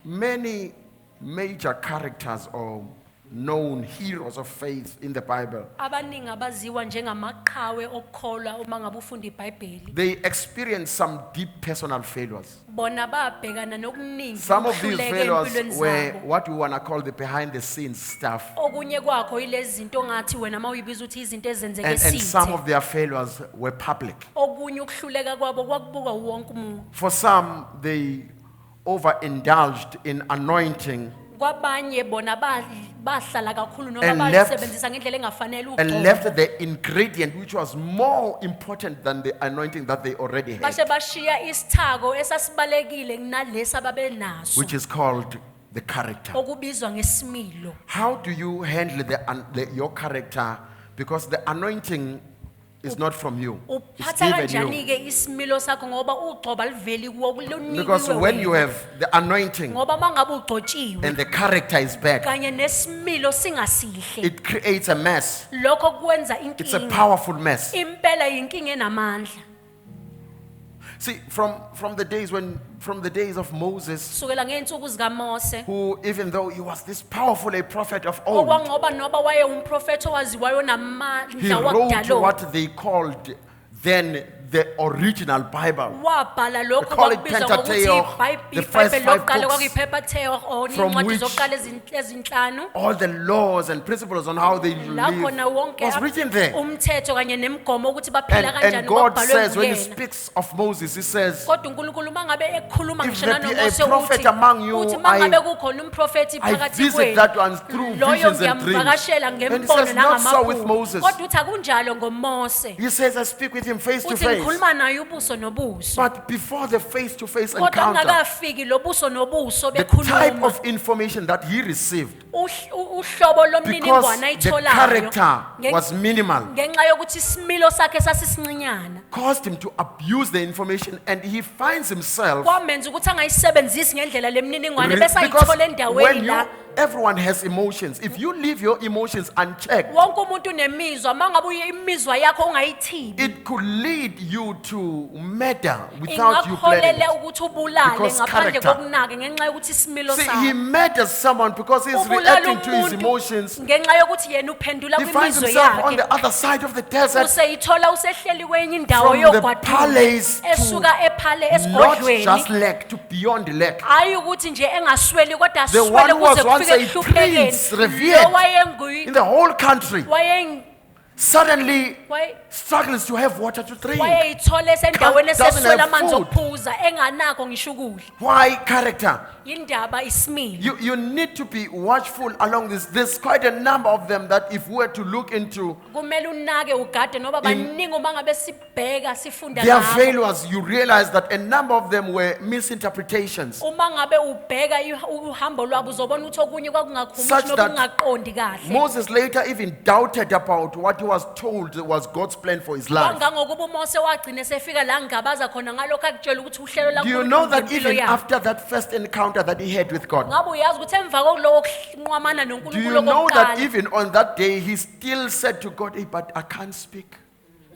many major characters or known heroes of faith in the Bible, Abaningi abaziwa njengamaqhawe okukholwa uma ngabe ufunda iBhayibheli. they experience some deep personal failures. Bona babhekana nokuningi Some of these ukuhluleka failures empilweni were zabo. what we want to call the behind the scenes stuff. Okunye kwakho ilezi zinto ngathi wena mawuyibiza ukuthi izinto ezenzeke And some sithe. of their failures were public. Okunye ukuhluleka kwabo kwakubuka wonke umuntu. For some, they overindulged in anointing Kwabanye bona bahlala kakhulu noma And left- bayisebenzisa ngendlela engafanele and ukugcoba. left the ingredient which was more important than the anointing that they already had, Bashe bashiya isithako esasibalekile kunalesa babenaso. which is called the character. Okubizwa ngesimilo. How do you handle your character? Because the anointing is not from you. It's Uphatha given kanjani you. ke isimilo sakho ngoba ugcoba liveli kuwo Because kulonikiwe when you wena. have the anointing Ngoba mangabe ugcotshiwe and the character is bad, kanye nesimilo singasihle. it creates a mess. Lokho kwenza It's a inkinga. powerful mess. Impela yinkinga enamandla. See, from the days of Moses, Sukela ngeensuku zikaMose. who even though he was this powerful a prophet of old, Okwangoba noba waye umprofeti owaziwayo he namandla wrote wakudalo. what they called then the original Bible. Wabhala lokho They call it kwakubizwa Pentateuch, ngokuthi the first iBhayibheli five lokuqala books, kwakuyiPentateuch or from incwadi which zokuqala ezinhlanu. All the laws and principles on how they La khona live wonke was written there. umthetho kanye nemigomo ukuthi baphila And kanjani God kwakubhalwe says, when he nguyena. speaks of Moses, he says, Kodwa uNkulunkulu mangabe ekhuluma If ngisho there be a nanomose prophet among you, uthi mangabe kukhona umprofeti I phakathi visit kwenu that one through loyo visions and dreams. ngiyamvakashela And he ngembono says, not so with nangamaphupho. Moses. Kodwa uthi akunjalo ngomose. He says, I speak with him face to Uthi face. ngikhuluma naye ubuso nobuso. But before the face to face Kodwa encounter, kungakafiki lo buso nobuso the type bekhuluma. of information that he received, Uhlobo because lomniningwane the ayitholayo character ngen- was minimal, ngenxa yokuthi isimilo sakhe sasisincinyana. caused him to abuse the information, and he finds himself Kwamenza ukuthi angayisebenzisi ngendlela lemniningwane because bese ayithola when endaweni la. everyone has emotions. If you leave your emotions unchecked, Wonke umuntu unemizwa mangabe imizwa yakho ungayithibi. it could lead you to murder without you planning Ingakholele it. ukuthi ubulale Because ngaphandle character. kokunaka ngenxa yokuthi isimilo See, he sakho. murders someone because he's Ubulala reacting to his umuntu emotions. ngenxa yokuthi yena uphendula He finds kwimizwa himself on yakhe. the other side of the desert, Useyithola usehleli kwenye indawo from the yogwadule palace esuka ephale not just esigodlweni. lack, to beyond lack. Hayi ukuthi nje engasweli kodwa The aswele one who was kuze once kufike a ehluphekeni. prince, revered Lo wayengu in the whole country, wayen suddenly waye- struggles to have water to drink. wayeyithole esendaweni Doesn't eseswela have amanzi food. okuphuza enganako ngisho ukudla. Why character? Indaba isimilo. You need to be watchful along this. There's quite a number of them that if we were to look into Kumele unake ugade noba baningi uma ngabe sibheka sifunda their ngabo. failures, you realize that a number of them were misinterpretations. Uma ngabe ubheka uhambo lwabo uzobona ukuthi okunye kwakungakhumbushi Such that nokungaqondi kahle. Moses later even doubted about what he was told was God's plan for his life. Kangangokuba uMose wagcina sefika la ngabaza khona ngalokho akutshela ukuthi uhlelo la Do you know that even after that first encounter that he had with God, ngabe uyazi ukuthi emva kokulowo kunqwamana do noNkulunkulu you know that okokuqala even on that day he still said to God, hey, but I can't speak.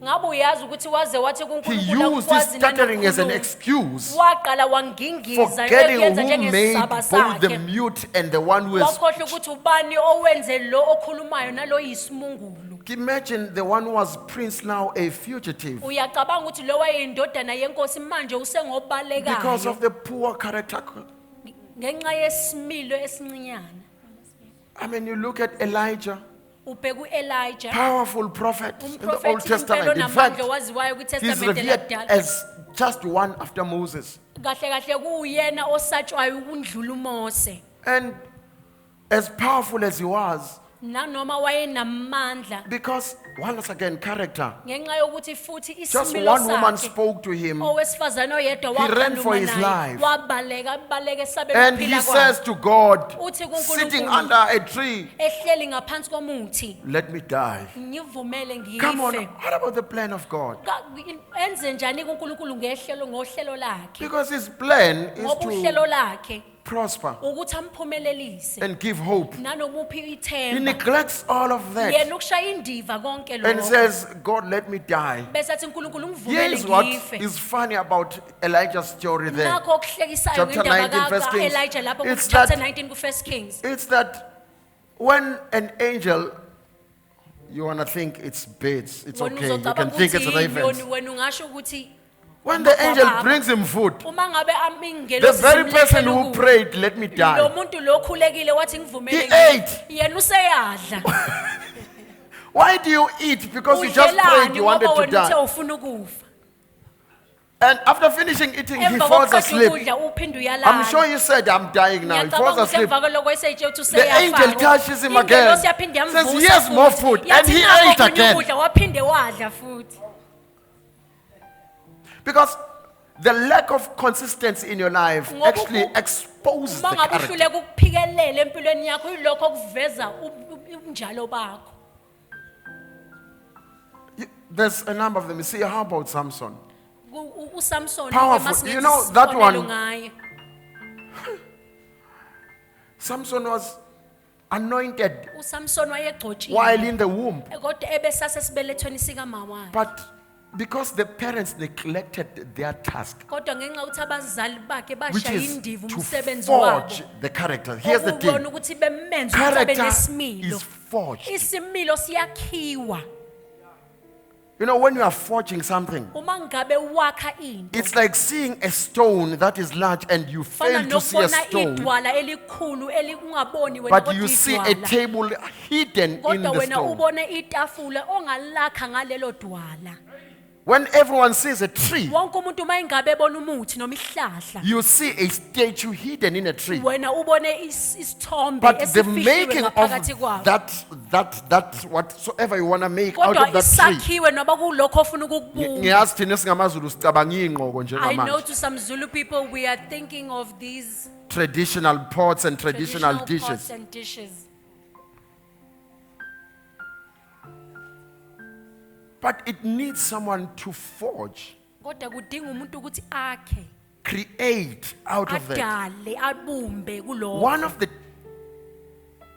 ngabe uyazi ukuthi waze wathi He kuNkulunkulu used his akwazi stuttering as an nanokukhuluma. excuse, Waqala wangingiza forgetting eyenza who made njengesaba both the sakhe. mute and the one who is. Wakhohlwa ukuthi ubani owenze lo okhulumayo nalo yisimungulu. Imagine the one who was prince now a fugitive Uyacabanga ukuthi lo wayeyindodana yenkosi manje because usengobalekayo of the poor character. ngenxa yesimilo esincinyana. I mean, you look at Elijah, Ubheka uElijah, powerful prophet in the Old umprofeti Testament. impela In fact, namandla waziwayo he's kwiTestament revered lakudala. as just one after Moses. Kahle kahle kuyena osatshwayo ukundlula uMose. And as powerful as he was, Nanoma wayenamandla because once again, character. ngenxa yokuthi futhi Just isimilo one woman sakhe. spoke to him, Owesifazane oyedwa He ran for wakhuluma his naye. life. Wabaleka esabela and ukuphila he says kwakhe. to God, Uthi kuNkulunkulu, sitting under a tree, ehleli ngaphansi komuthi let me die. ngivumele Come on, ngife. what about the plan of God? Enze njani kuNkulunkulu ngohlelo lakhe? Because his plan is Ngoba to uhlelo lakhe prosper ukuthi amphumelelise and give hope. nanomuphi He ithemba. neglects all of that Yena ukushaya indiva konke and lokho. says, God, let me die. Bese athi uNkulunkulu ngivumele Here's what ngife. is funny about Elijah's story there. Nakho okuhlekisayo Chapter ngendaba 19, First Kings. Elijah lapho It's ku chapter that- 19 ku First Kings. It's that when an angel, you want to think it's birds, it's Wena okay. You uzocabanga can think it's ukuthi ravens. yini, wena ungasho ukuthi When the angel amagwababa. brings him food, Uma ngabe the ingelosi very zimlethela person who ukudla, prayed, let me lo die, muntu lo khulekile wathi ngivumele he ngife. ate. Yena useyadla. Why do you eat? Because you just prayed, Udlelani you wanted ngoba to wena uthe die. ufuna ukufa. And after finishing eating, he Emva falls kokuqeda asleep. ukudla uphinde uyalala. I'm sure you said, I'm dying now. He falls Ngiyacabanga ukuthi asleep. emva kwalokho esetshe ukuthi The angel useyafa. touches him again. Ingelosi yaphinde Says, yamvusa "Here's more futhi. food." And Yathi he "Nakho ate okunye again. ukudla," waphinde wadla futhi. Because the lack of consistency in your life Ngoba actually u- exposes the Uma ngabe character. uhluleka ukuphikelela empilweni yakho yilokho okuveza ubunjalo bakho. There's a number of them. You see, how about Samson? USamson Powerful. You know, that one- ngayo. Samson was anointed USamson wayegcotshiwe. while in the womb. Kodwa ebesasesibelethweni sika mama wakhe. But because the parents neglected their task, Kodwa ngenxa ukuthi abazali bakhe which bashaya is indiva to umsebenzi forge wabo. the character. Here's the Okubona thing. ukuthi bemenze ukuthi abe Character nesimilo. is forged. Isimilo siyakhiwa. You know, when you are forging something, Uma ngabe wakha into. it's like seeing a stone that is large and you fail Fana to see a nokubona stone, idwala elikhulu ungaboni wena but kodwa you see a idwala. table hidden in Kodwa the wena stone. ubone itafula ongalakha ngalelo dwala. When everyone sees a tree, Wonke umuntu uma ingabe ebona umuthi noma ihlahla. you see a statue hidden in a tree. Wena ubone isithombe But the esifihliwe making ngaphakathi of kwawo. that whatsoever you want to make out Kodwa of that tree. isakhiwe noba kulokho ofuna ukukubumba. Ngiyazi thina singamaZulu sicabanga ingqoko I know njengamanje. to some Zulu people we are thinking of these Traditional pots and traditional traditional dishes. pots and dishes. But it needs someone to forge, Kodwa kudinga umuntu ukuthi akhe, create out of that. adale, abumbe kulokho. One of the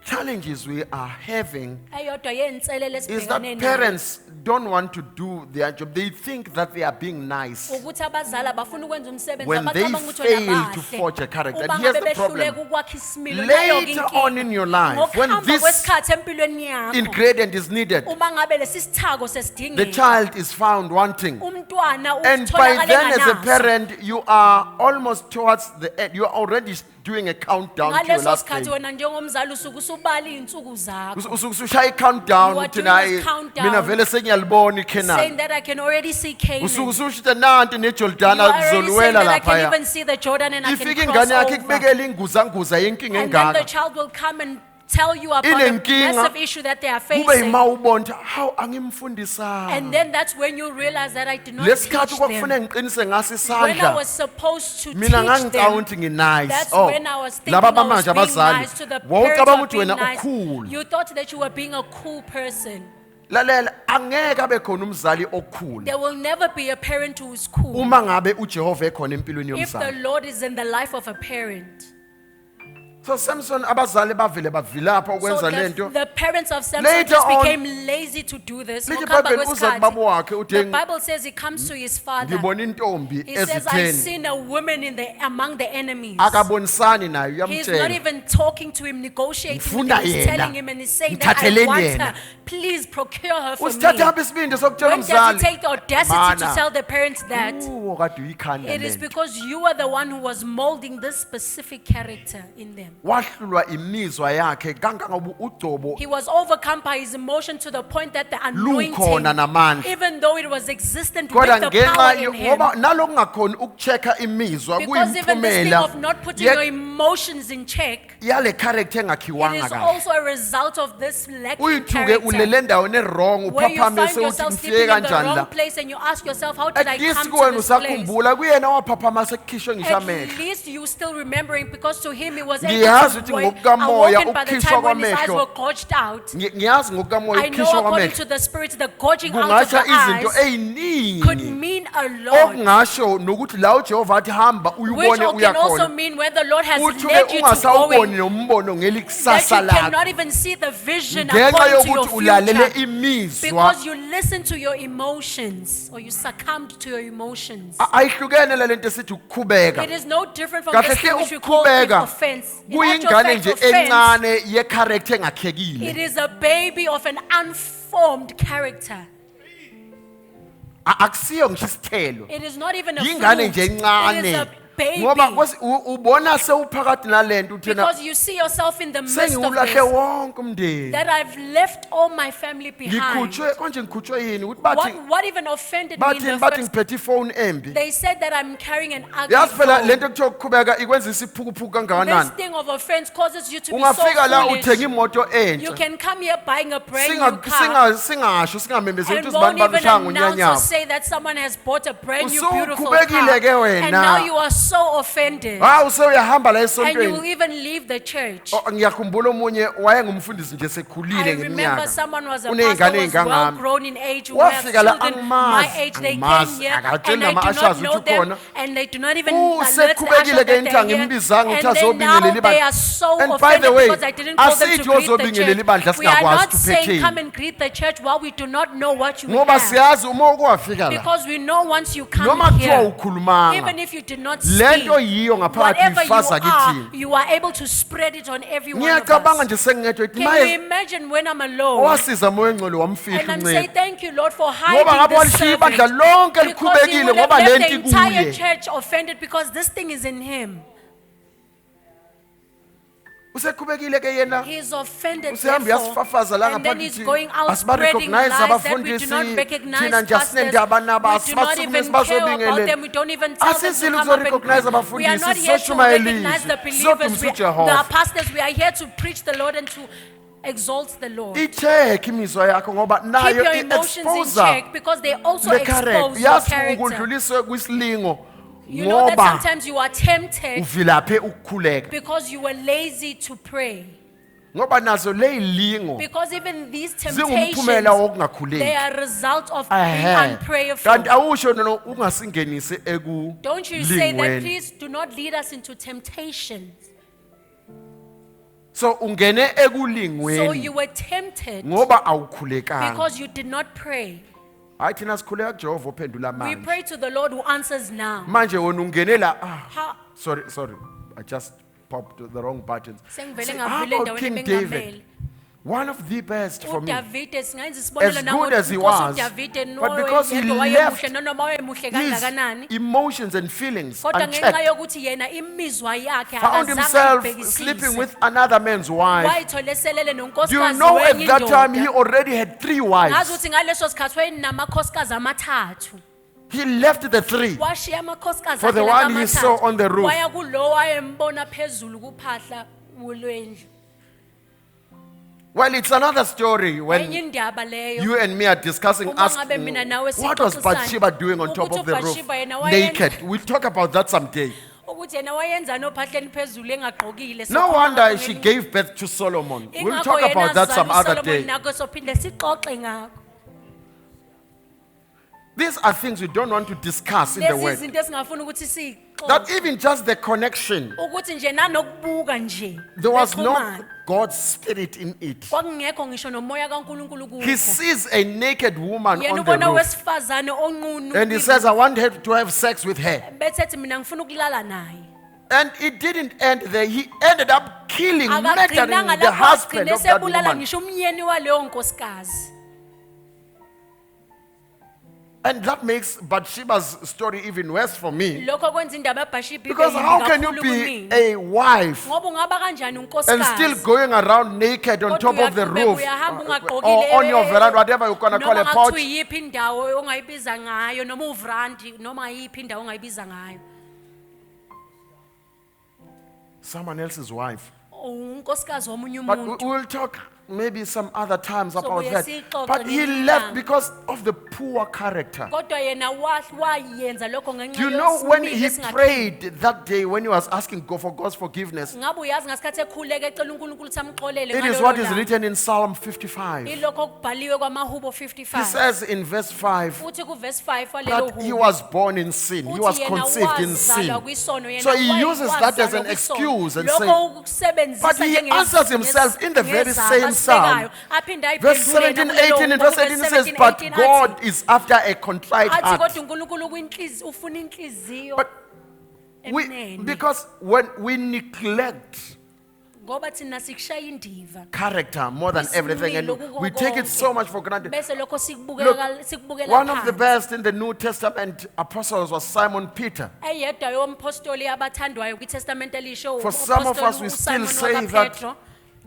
challenges we are having Eyodwa yey'nselelo is esibhekane that nayo. parents don't want to do their job. They think that they are being nice. Ukuthi abazali abafuna ukwenza umsebenzi When they abacabanga ukuthi wena fail to bahle. forge a character. Uma And here's ngabe the problem. behluleka ukwakha isimilo, nayo-ke Later inkinga. on in your life, when Ngokuhamba this kwesikhathi empilweni yakho, ingredient is needed, uma ngabe lesi sithako the sesidingeka, child is found wanting. umntwana And by utholakale then, as a enganaso. parent, you are almost towards the end. You are already doing a countdown to your Ngaleso last sikhathi day. wena njengomzali usuke usubala iy'nsuku zakho, Usushaya i-countdown You are uthi doing nayi this countdown. mina vele sengiyalibona saying iKenani. that I can already see Canaan. Usuke ususho ukuthi nanti You neJordani are already saying ngizolwela that I can laphaya. even see the Jordan and I can Ifike cross ingane yakhe over. ikubekela inguzanguza yenkinga And then the engaka. child will come and tell you about the Inenkinga, massive issue that they are Kube facing. yima ubona ukuthi hawu angimfundisanga. And then that's when you realize that I did not Lesikhathi teach kwakufuna them. ngiqinise ngaso When I was isandla. supposed to Mina teach ngangicabanga them, ukuthi nginice. that's Oh, when I was thinking laba I was bamanje being abazali. nice to the parents Wawucabanga of ukuthi being wena nice. ucool. You thought that you were being a cool person. Lalela angeke abe khona umzali okhulu There will never be a parent who is cool uma ngabe uJehova ekhona empilweni if the yomzali. Lord is in the life of a parent. So Samson abazali bavele bavilapha So ukwenza lento. the parents of Samson Later just on, became lazy to do this. lithi Ngokuhamba iBhayibheli uza kwesikhathi, kubaba wakhe uthi the Bible says he comes to his father. ngibona intombi He says, I've ezitheni seen a woman among the enemies. akabonisani nayo He's not uyamtshela. even talking to him, negotiating with Ngifunda him. He's yena. telling him and he's saying that I Ngithatheleni want yena. her. Please procure her for me. Usithatha apha isibindi sokutshela When does he umzali. take the audacity to Mana. tell the parents that? Uwo kade uyikhanda It is lento. because you are the one who was molding this specific character in them. Wahlulwa imizwa yakhe kangangoba ugcobo He was overcome by his emotion to the point that the lukhona anointing, namandla. even though it was existent Kodwa with the power ngenxa in him, ngoba nalokungakhona ukuchecka imizwa because even this thing of kuyimphumela not putting your ye- emotions in check, yale character it engakhiwanga is kahle. also a result of this lacking Uyithuke ulele character. endaweni e-wrong Where you uphaphame find sewuthi yourself ngifike sleeping in the kanjani wrong la. place and you ask yourself, how did I At least come to kuwena this place? usakhumbula kuyena waphaphama sekukhishwe ngisho At amehlo. least you still remembering because to him it was Ngiyazi Ngiyazi ukuthi ngokukamoya awoken by the ukukhishwa time when his eyes kwamehlo. were gouged out. Ngiyazi ngokukamoya I know ukukhishwa according kwamehlo to the Spirit, the gouging out of kungasho the izinto eyes could eziningi mean a lot. okungasho nokuthi la uJehova athi hamba Which uyubone can also uyakhona mean where the Lord has uthi led you to ungasawuboni going, nombono that ngelikusasa you cannot lakho even see the vision ngenxa according to your yokuthi ulalele future. imizwa Because you listen to your emotions or you succumbed to your emotions. ayihlukene lento esithi ukukhubeka It is no different from kahle this thing hle which we call it ukukhubeka offense. In actual kuyingane fact, nje offense, encane yecharacter it engakhekile is a baby of an unformed character. akusiyo ngisho isithelo It is not even a yingane fruit. nje It is encane a baby. ngoba ubona sewuphakathi nalento uthena Because you see yourself in the midst of sengiwulahle this. wonke umndeni That I've left all my family behind. ngikhutshwe konje ngikhutshwe yini ukuthi bathi What even offended me in bathi the bathi first? ngiphethe ifone embi They said that I'm carrying an ugly yazi phela phone. lento kuthiwa ukukhubeka ikwenza isiphukuphuku This kangakanani thing of offense causes you to be so ungafika la foolish. uthenga imoto You entsha can come here buying a brand new car singasho singamemezeli and ukuthi won't uzibani even balushaya announce or ngonyanyabo say that someone has bought a brand new beautiful Usukhubekile ke car. wena. And now you are so offended. hawu sewuyahamba la And you will esontweni even leave the church. ngiyakhumbula omunye wayengumfundisi nje I sekhulile remember ngeminyaka someone was a Uneyingane pastor, was well ey'ngangami. grown in age, who have Wafika la children my angimazi, age. They angimazi, came here akatsheli and I do nama-ushers not know ukuthi them ukhona. and they do not even alert the Usekhubekile usher ke that into they're here. angimbizanga ukuthi And then now azobingelela they ibandla. are so And by offended the way, because I didn't call them to asithi greet the ozobingelela ibandla church. We are singakwazi not ukuthi saying uphetheni. come and greet the church while we do not know what you ngoba have. siyazi uma ukwafika la Because we know once you come noma kuthiwa here, ukhulumanga even if you did not lento speak, yiyo ngaphakathi whatever you ifaza are, kithini you are able to spread it on every one of ngiyacabanga us. nje sengingedwa Can you maye imagine when I'm alone owasiza moya engcwele and wamfihla I'm saying unceba thank you Lord for ngoba hiding ngabe this walishiya ibandla servant, lonke because he likhubekile would have ngoba left the lento entire ikuye church offended because this thing is in him. usekhubekile ke yena He is offended usehamba therefore, uyasifafaza la and then he's ngaphandle going out spreading asibarecognize lies that we abafundisi do not recognize thina nje pastors. asinende abanaba We do not asibasukume even care about sibazobingelela them. We don't even tell them to asizile come up and ukuzorecognize preach. We are abafundisi not here to sisoshumayela recognize the izwi believers. sizodumisa We the uJehova pastors. We are here to preach the Lord and to exalt the Lord. i-check imizwa yakho ngoba Keep nayo your emotions in i-exposa check because they also le expose character your yazi character. ukudluliswe kwisilingo You know that ngoba sometimes you are tempted uvilaphe ukukhuleka because you were lazy to pray. ngoba nazo leyilingo Because even these zingumphumela temptations, wokungakhuleki they are a result of being Ehhe. unprayerful. kanti awusho nono ungasingenisi Don't you say that, ekulingweni please do not lead us into temptations. so ungene So ekulingweni you were tempted ngoba awukhulekanga because you did not pray. hayi thina sikhuleka kuJehova ophendula We manje pray to the Lord who answers now. manje wena ungene la How- sorry I just popped the wrong buttons Sengivele See, ngavile how about endaweni King ebengamele. David one of the best for me uDavide singayenza isibonelo As good as he nangoNkosi was, uDavide but because he wayemuhle left noma wayemuhle his kangakanani emotions and feelings kodwa ngenxa unchecked yokuthi yena imizwa yakhe found akazange himself ayibhekisise. sleeping with another man's wife wayithola eselele do you nonkosikazi know at wenye that time he indoda. already had 3 ngazi wives ukuthi ngaleso sikhathi wayenamakhosikazi amathathu he left the 3 washiya amakhosikazi For the akhe la one he kamathathu. saw on the roof. waya kulo wayembona phezulu kuphahla lwendlu well it's another story enye when indaba leyo you and me are discussing Uma us ngabe mina nawe what was sixoxisana, Bathsheba doing on top ukuthi of the roof uBathsheba yena wayenza- naked we'll talk about that someday ukuthi yena wayenzani ophahleni phezulu engagqokile no sokhuluma wonder ngakho she ngelinye- gave birth to Solomon we'll Ingakho talk yena about that azala some other uSolomon day nakho sophinde sixoxe ngakho these are things we don't want to discuss in the lezi word zinto esingafuna ukuthi that siyixoxe even just the connection ukuthi nje nanokubuka nje there was no bexhumana. God's spirit in it kwakungekho ngisho nomoya kaNkuluNkulu he kukho sees a naked woman yena on the ubona roof wesifazane onqunu and he says I want her to have sex with her bethethi mina ngifuna ukulala naye and it didn't end there he ended up killing murdering akagcinanga the lapho husband agcine of that sebulala woman ngisho umyeni waleyo nkosikazi. and that makes Bathsheba's story even worse for me Lokho kwenza indaba yaBathsheba ibe because yimbi how can you kakhulu be kumina. a wife Ngoba ungaba kanjani and unkosikazi still going around naked on Kodwa top of the uyaqhubeka, roof uyahamba or ungagqokile, on your veranda, whatever you're going to call noma a ngathi porch. uyiphi indawo ongayibiza ngayo noma uvrandi noma yiphi indawo ongayibiza ngayo Someone else's wife. unkosikazi womunye But umuntu. we will talk maybe some other times about Sobuye that. siyixoxe But he ngelinye left ilanga. because of the poor character. Kodwa yena wayenza lokho ngenxa Do you know when yesimilo he esingakhi- prayed that day when he was asking God for God's forgiveness? Ngabe uyazi ngasikhathi ekhuleka ecela uNkulunkulu ukuthi amxolele It is ngalolo what is langa. written in Psalm 55. Ilokho okubhaliwe kwamahubo He 55. says in verse 5 Uthi kuverse 5 walelo that he hubo. was born in sin. He was Uthi yena conceived in sin. wazalwa kwisono, yena So he uses that as wazalwa an kwisono. excuse and Lokho say, ukusebenzisa but he njenge- answers himself in the very ngezaba same psalm. asibekayo. Aphinde Verse ayiphendule 17, nakulelo 18 and hubo, verse 18 verse says, 17, but 18 God is after a contrite athi heart. kodwa uNkulunkulu ufuna inhliziyo But we, emnene. because when we neglect Ngoba thina sikushaya indiva. character more than everything, and Isimilo kuko we take it konke. so much for granted. Bese lokho Look, sikubukela one of the phansi. best in the New Testament apostles was Simon Peter. Eyedwa yompostoli abathandwayo kwiTestament elisho For some of us, we uSimon still say wakaPetro. that,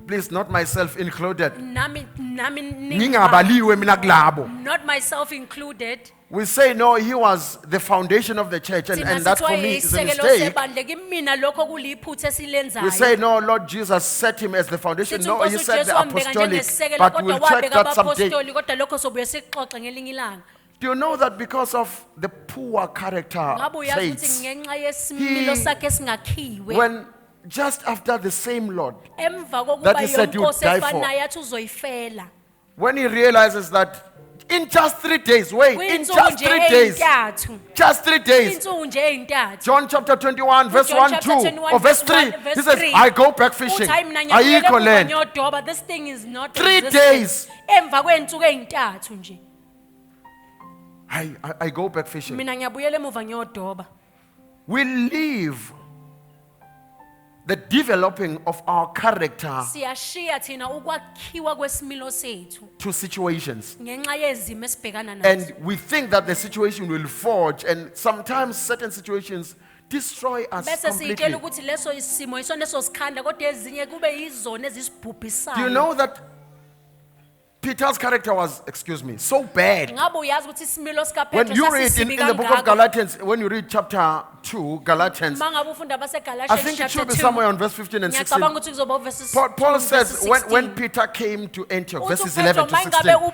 please, not myself included. Nami Ngingabaliwe mina kulabo. not myself included. We say, no, he was the foundation of the church, and Thina that sithiwa for me is a isekelo mistake. sebandla kimina lokho kuliphutha esilenzayo. We say, no, Lord Jesus set him as the foundation. Sithi No, he uNkosi said uJesu the wambeka apostolic, njengesisekelo, but kodwa we'll check wabeka that someday. abapostoli, kodwa lokho sobuye sixoxe ngelinye ilanga. Do you know that because of the poor character Ngabe uyazi ukuthi traits, ngenxa yesimilo He- sakhe esingakhiwe, when just after the same Lord, emva that kokuba he said he would yonkosi die for. efanayo athi uzoyifela. when he realizes that in just 3 days, wait, in Kuyinsuku just nje 3 days, eyintathu. just 3 days, Insuku nje eyintathu. John chapter 21, verse John 1, chapter 2, 21, or verse verse 3, 1, verse he says, 3. I go back fishing. Uthi, "Hayi, mina ngiyabuyela Ayikho emuva land. ngiyodoba." This thing is not 3 existent. days. Emva kwey'nsuku ey'ntathu nje. I go back fishing. Mina ngiyabuyela emuva ngiyodoba. We leave the developing of our character Siyashiya thina ukwakhiwa kwesimilo sethu to situations. ngenxa yezimo esibhekana nazo. And we think that the situation will forge, and sometimes certain situations destroy us Bese siyitshela completely. ukuthi leso isimo yisona esosikhanda kodwa ezinye kube yizona ezisibhubhisayo. Do you know that Peter's character was, excuse me, so bad? Ngabe uyazi ukuthi isimilo When sikaPetro you read in sasisibi the book of kangaka? Galatians, when you read chapter 2, Galatians, Uma ngabe ufunda I baseGalatians think it chapter should be 2, somewhere on verse 15 and 16. ngiyacabanga ukuthi kuzoba verses Paul 2, says verses when 16. Peter came to Antioch, Uthi verses 11 uPetro to mangabe 16.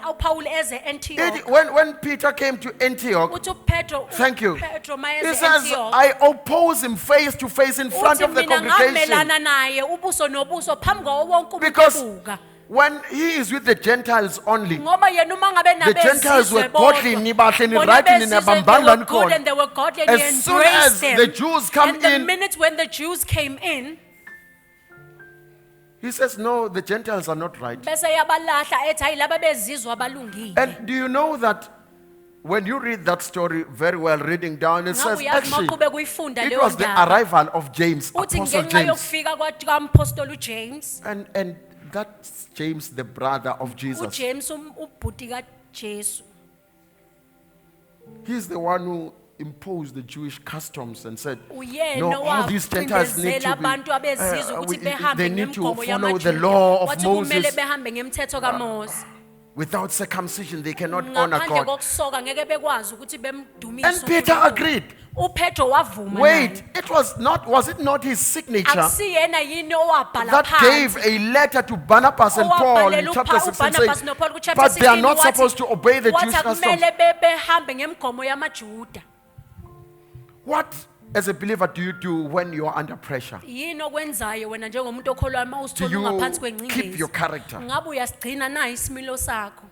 uPaul eze Antioch. When Peter came to Antioch, Uthi uPetro thank you. uPetro He mayeze says, Antioch. I oppose him face to face in front Uthi of the mina congregation. ngamelana naye ubuso nobuso phambi kwawo wonke umuntu Because ebuka. when he is with the Gentiles only, Ngoba yena uma ngabe the Gentiles were nabezizwe godly, bodwa, nibahle, bona nirayithi, abezizwe, they ninabambanga were good nikhona. and they were godly and he As soon as embraced them. the Jews come And the in, minute when the Jews came in, he says, no, the Gentiles are not right. bese yabalahla ethi hayi laba bezizwe abalungile. And do you know that when you read that story very well, reading down, it Ngabe says uyazi actually maqhubeka uyifunda it leyo was the ndaba. arrival of James, Uthi Apostle ngenxa James. yokufika kaMpostoli uJames, And that's James, the brother of Jesus. uJames ubhuti kaJesu. He's the one who imposed the Jewish customs and said, Uyena no, all these Gentiles need wacindezela to abantu abezizwe be, ukuthi behambe they need to ngemgomo follow the yamaJuda. law of Wathi kumele Moses. behambe ngemthetho kaMose. Without circumcision, they cannot honor Ngaphandle God. kokusoka ngeke bekwazi ukuthi bemdumise. And Peter uNkulunkulu. agreed. uPetro wavuma Wait, naye. was it not his signature Akusiyena yini owabhala that gave phansi. a letter to Barnabas and Paul in Owabhalela chapter 16 uBarnabas saying, noPaul kuchapter but they are 16 not wathi- supposed to obey the wathi Jewish customs. akumele behambe ngemgomo yamaJuda. What, as a believer, do you do when you are under pressure? Yini okwenzayo wena njengomuntu okholwayo uma Do uzithola you ungaphansi keep your kwengcindezi? character? Ngabe uyasigcina na isimilo sakho?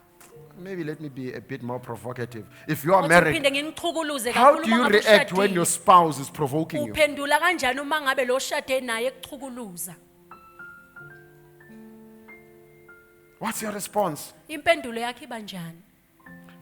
Maybe let me be a bit more provocative. If you are Uthi married, uphinde nginichukuluze how kakhulu do you uma ngabe react when ushadile. your spouse is provoking you? Uphendula kanjani uma ngabe lo shade naye ekuchukuluza? What's your response? Impendulo yakhe iba njani?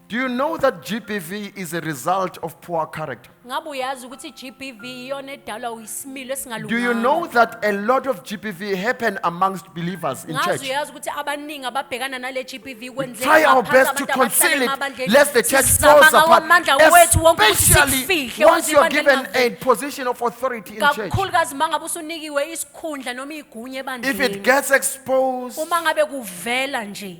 Do you know that GBV is a result of poor character? Ngabe uyazi ukuthi iGBV iyona edalwa uyisimilo Do you know esingalunganga? that a lot of GBV happen amongst believers in Ngazi church? uyazi ukuthi abaningi ababhekana nale GBV kwenzeka Try our ngaphansi best to abantu conceal abahlala it, emabandleni. lest the church Sizama falls ngawo apart. amandla wethu wonke ukuthi Especially sikufihle once ukuze you're ibandla given lingaveli. a position of authority in church. Kakhulukazi uma ngabe usunikiwe isikhundla noma igunya If it ebandleni. gets exposed, Uma ngabe kuvela nje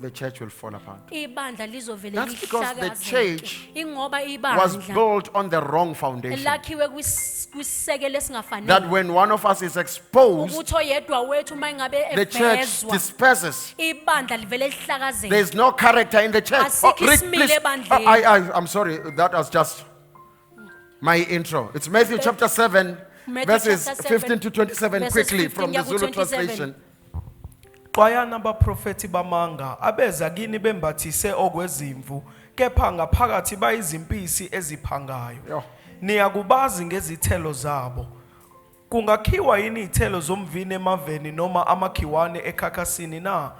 the church will fall apart. ibandla lizovele That's because the lihlakazeke. church Ingoba Was ibandla built on the wrong foundation. lakhiwe kwisisekelo That esingafanele when one of us is exposed, ukuthi oyedwa wethu uma ingabe the church evezwa disperses. ibandla livele lihlakazeke. There's no character in the church. Asikho Read, isimilo please. ebandleni. I'm sorry, that was just my intro. It's Matthew chapter 7, Matthew verses chapter 7, 15 to 27, verses quickly 15 from the ya ku Zulu 27. translation. Xwayana abaprofeti bamanga abeza kini bembathise okwezimvu kepha ngaphakathi bayizimpisi eziphangayo. Yo. Niyakubazi ngezithelo zabo. Kungakhiwa yini izithelo zomvini emaveni noma amakhiwane ekhakhasini na?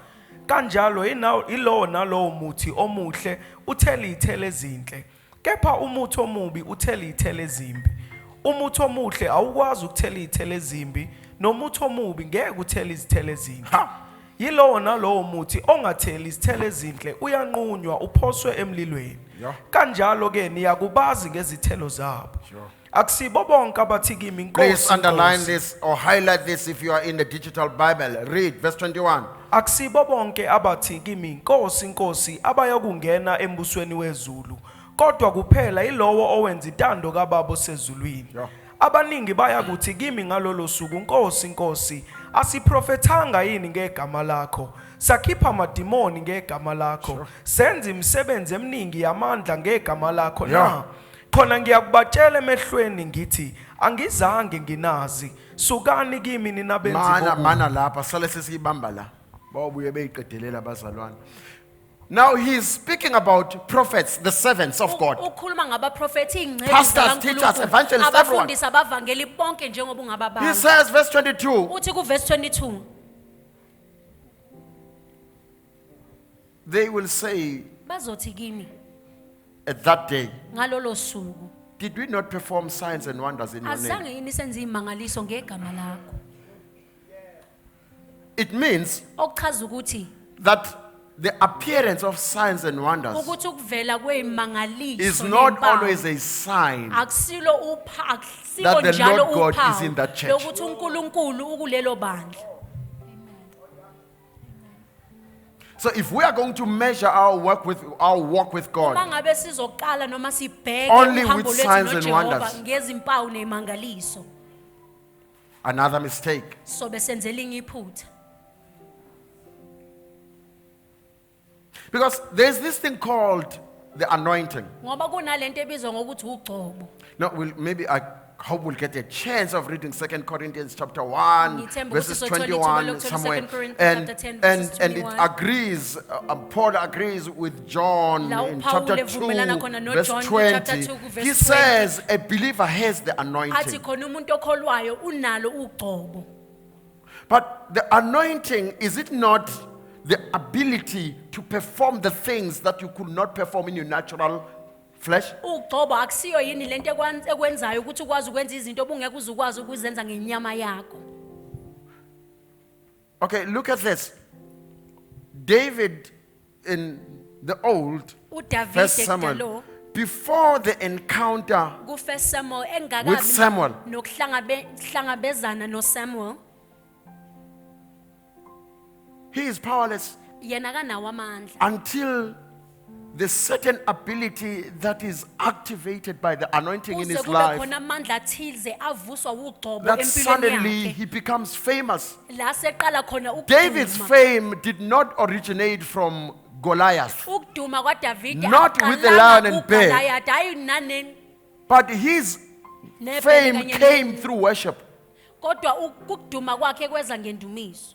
Kanjalo ilowo nalowo muthi omuhle uthela izithelo ezinhle. Kepha umuthi omubi uthela izithelo ezimbi. Umuthi omuhle awukwazi ukuthela izithelo ezimbi, nomuthi omubi ngeke uthele izithelo ezinhle. Yilowo nalowo muthi ongatheli izithelo ezinhle uyanqunywa uphoswe emlilweni. Yeah. Kanjalo ke niyakubazi ngezithelo zabo. Akusibo bonke abathi kimi Please inkosi underline Nkosi. this or highlight this if you are in the digital Bible. Read verse 21. Akusibo bonke abathi kimi inkosi inkosi abayokungena embusweni wezulu, kodwa kuphela ilowo owenza intando kaBaba osezulwini. Yeah. Abaningi bayakuthi kimi ngalolo suku inkosi inkosi asiprofethanga yini ngegama lakho, sakhipha amadimoni ngegama lakho, senza imisebenzi eminingi yamandla ngegama lakho Yeah. na? Khona ngiyakubatshela emehlweni ngithi angizange nginazi, sukani kimi nina benzi bobubi. Mana lapha sale sesiyibamba la. Babuye beyiqedelela abazalwane. Now he's speaking about prophets, the servants of God. Ukhuluma ngabaprofeti ingcebo Pastors, teachers, evangelists, everyone. abafundisi abavangeli bonke njengoba He ungababala. says verse 22, Uthi ku verse 22 they will say bazothi kimi at that day, ngalolo suku did we not perform signs and wonders in your name? azange yini senze imangaliso ngegama lakho. It means Okuchaza ukuthi that the appearance of signs and wonders ukuthi ukuvela kwezimangaliso is not nempawu always a sign akusilo upha akusiko that the njalo Lord God uphawu is in that church. lokuthi uNkulunkulu ukulelo bandla. So if we are going to measure our walk with Uma God ngabe sizoqala noma sibheke Only uhambo with lwethu signs and noJehova wonders. ngezimpawu nemangaliso another mistake. so besenzela linye iphutha. Because there's this thing called the anointing. Ngoba kunalento ebizwa ngokuthi ugcobo. Now, maybe I hope we'll get a chance of reading 2 Corinthians chapter 1, Ngithemba verses ukuthi sothola ithuba 21 lokuthola somewhere. 2 Corinthians And, chapter 10 and, verses and it 21. agrees, Paul agrees with John La in uPaul chapter evumelana khona 2, no verse John ku 20. chapter 2 ku verse He 20. says a believer has the Athi anointing. khona umuntu okholwayo unalo ugcobo. But the anointing, is it not the ability to perform the things that you could not perform in your natural flesh? Ugcobo akusiyo yini lento ekwenzayo ukuthi ukwazi ukwenza izinto obungeke uzukwazi ukuzenza ngenyama yakho. Okay, look at this. David in the old, uDavid First Samuel, ekudalo before the encounter ku First Samuel with engakabi Samuel, nokuhlangabezana no Samuel he is powerless yena kanawo amandla until the certain ability that is activated by the anointing in kuze his kube life, khona amandla athize avuswa ugcobo that empilweni suddenly yakhe he becomes famous. la seqala khona David's ukuduma. fame did not originate from Goliath, Ukuduma kwaDavid Not with the lion and bear. bear hayi nane but his nebhele fame kanye came ne- through worship. kodwa ukuduma kwakhe kweza ngendumiso.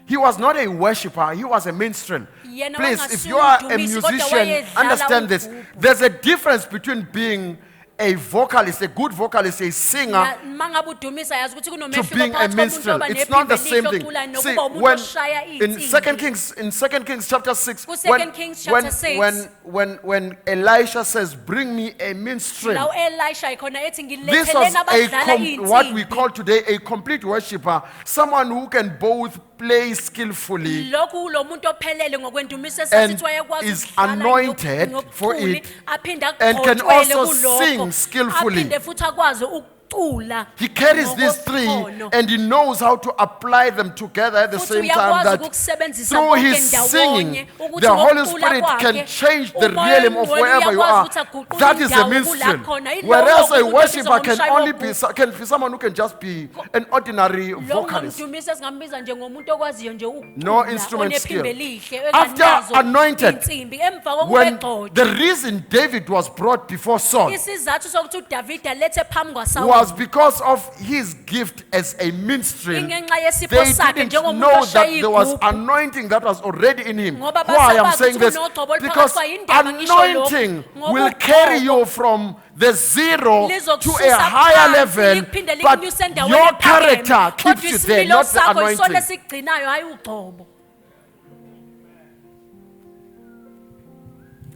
He was not a worshipper, he was a minstrel. Yena Please, if wangasuka you are a umdumisi, kodwa musician, wayedlala understand this. ugubhu. There's a difference between being a vocalist, a good vocalist, a singer, Mangabe udumisa yazi ukuthi to kunomehluko being a phakathi komuntu minstrel. oba It's not the nephimbo same elihle thing. oculayo See, nokuba umuntu when oshaya in iy'nsimbi. 2 Kings chapter 6, Ku 2 Kings chapter 6. when Elisha says, "Bring me a minstrel," La uElisha ikhona ethi this was ngiletheleni abadlala what we iy'nsimbi. call today a complete worshipper, someone who can both play skillfully Lokhu lo muntu ophelele ngokwendumiso and esasithi wayekwazi is ukudlala anointed for ngobuchule, it aphinde and can agqotshwele also kulokho, sing skillfully. aphinde futhi akwazi nokucula. He carries these three ngokokhono. and he knows how to apply them together at the Futhi same time, uyakwazi that ukusebenzisa through konke his ndawonye, singing, ukuthi the Holy ngokucula Spirit can kwakhe, change the umoya realm of ongcwele wherever you uyakwazi are. ukuthi aguqule That is a indawo mystery. kula khona. Yilokho Whereas a okubizwa worshiper can ngomshayi only wogugu. can be someone who can just be an ordinary Lo vocalist. ngumdumisi esingambiza njengomuntu okwaziyo nje No ukucula, instrument skill. onephimbo elihle, After enganazo anointed, insimbi. Emva kokuba when egcotshwe. the reason David was brought before Saul Isizathu sokuthi uDavida alethe phambi kwaSawuli was because of his gift as a minstrel. ingenxa yesipho They sakhe didn't njengomuntu know that oshaya there was igubhu. anointing that was already in him. Ngoba Why I'm basabazi saying ukuthi this? kunogcobo oluphakathi Because kwayo, indaba ngisho lokho. anointing Ngoba will carry ugcobo you from the zero to lizokususa a higher phansi, level, liphinde but likunyuse endaweni your ephakeme. character keeps Kodwa you there, isimilo not the sakho yisona anointing. esigcinayo, hayi ugcobo.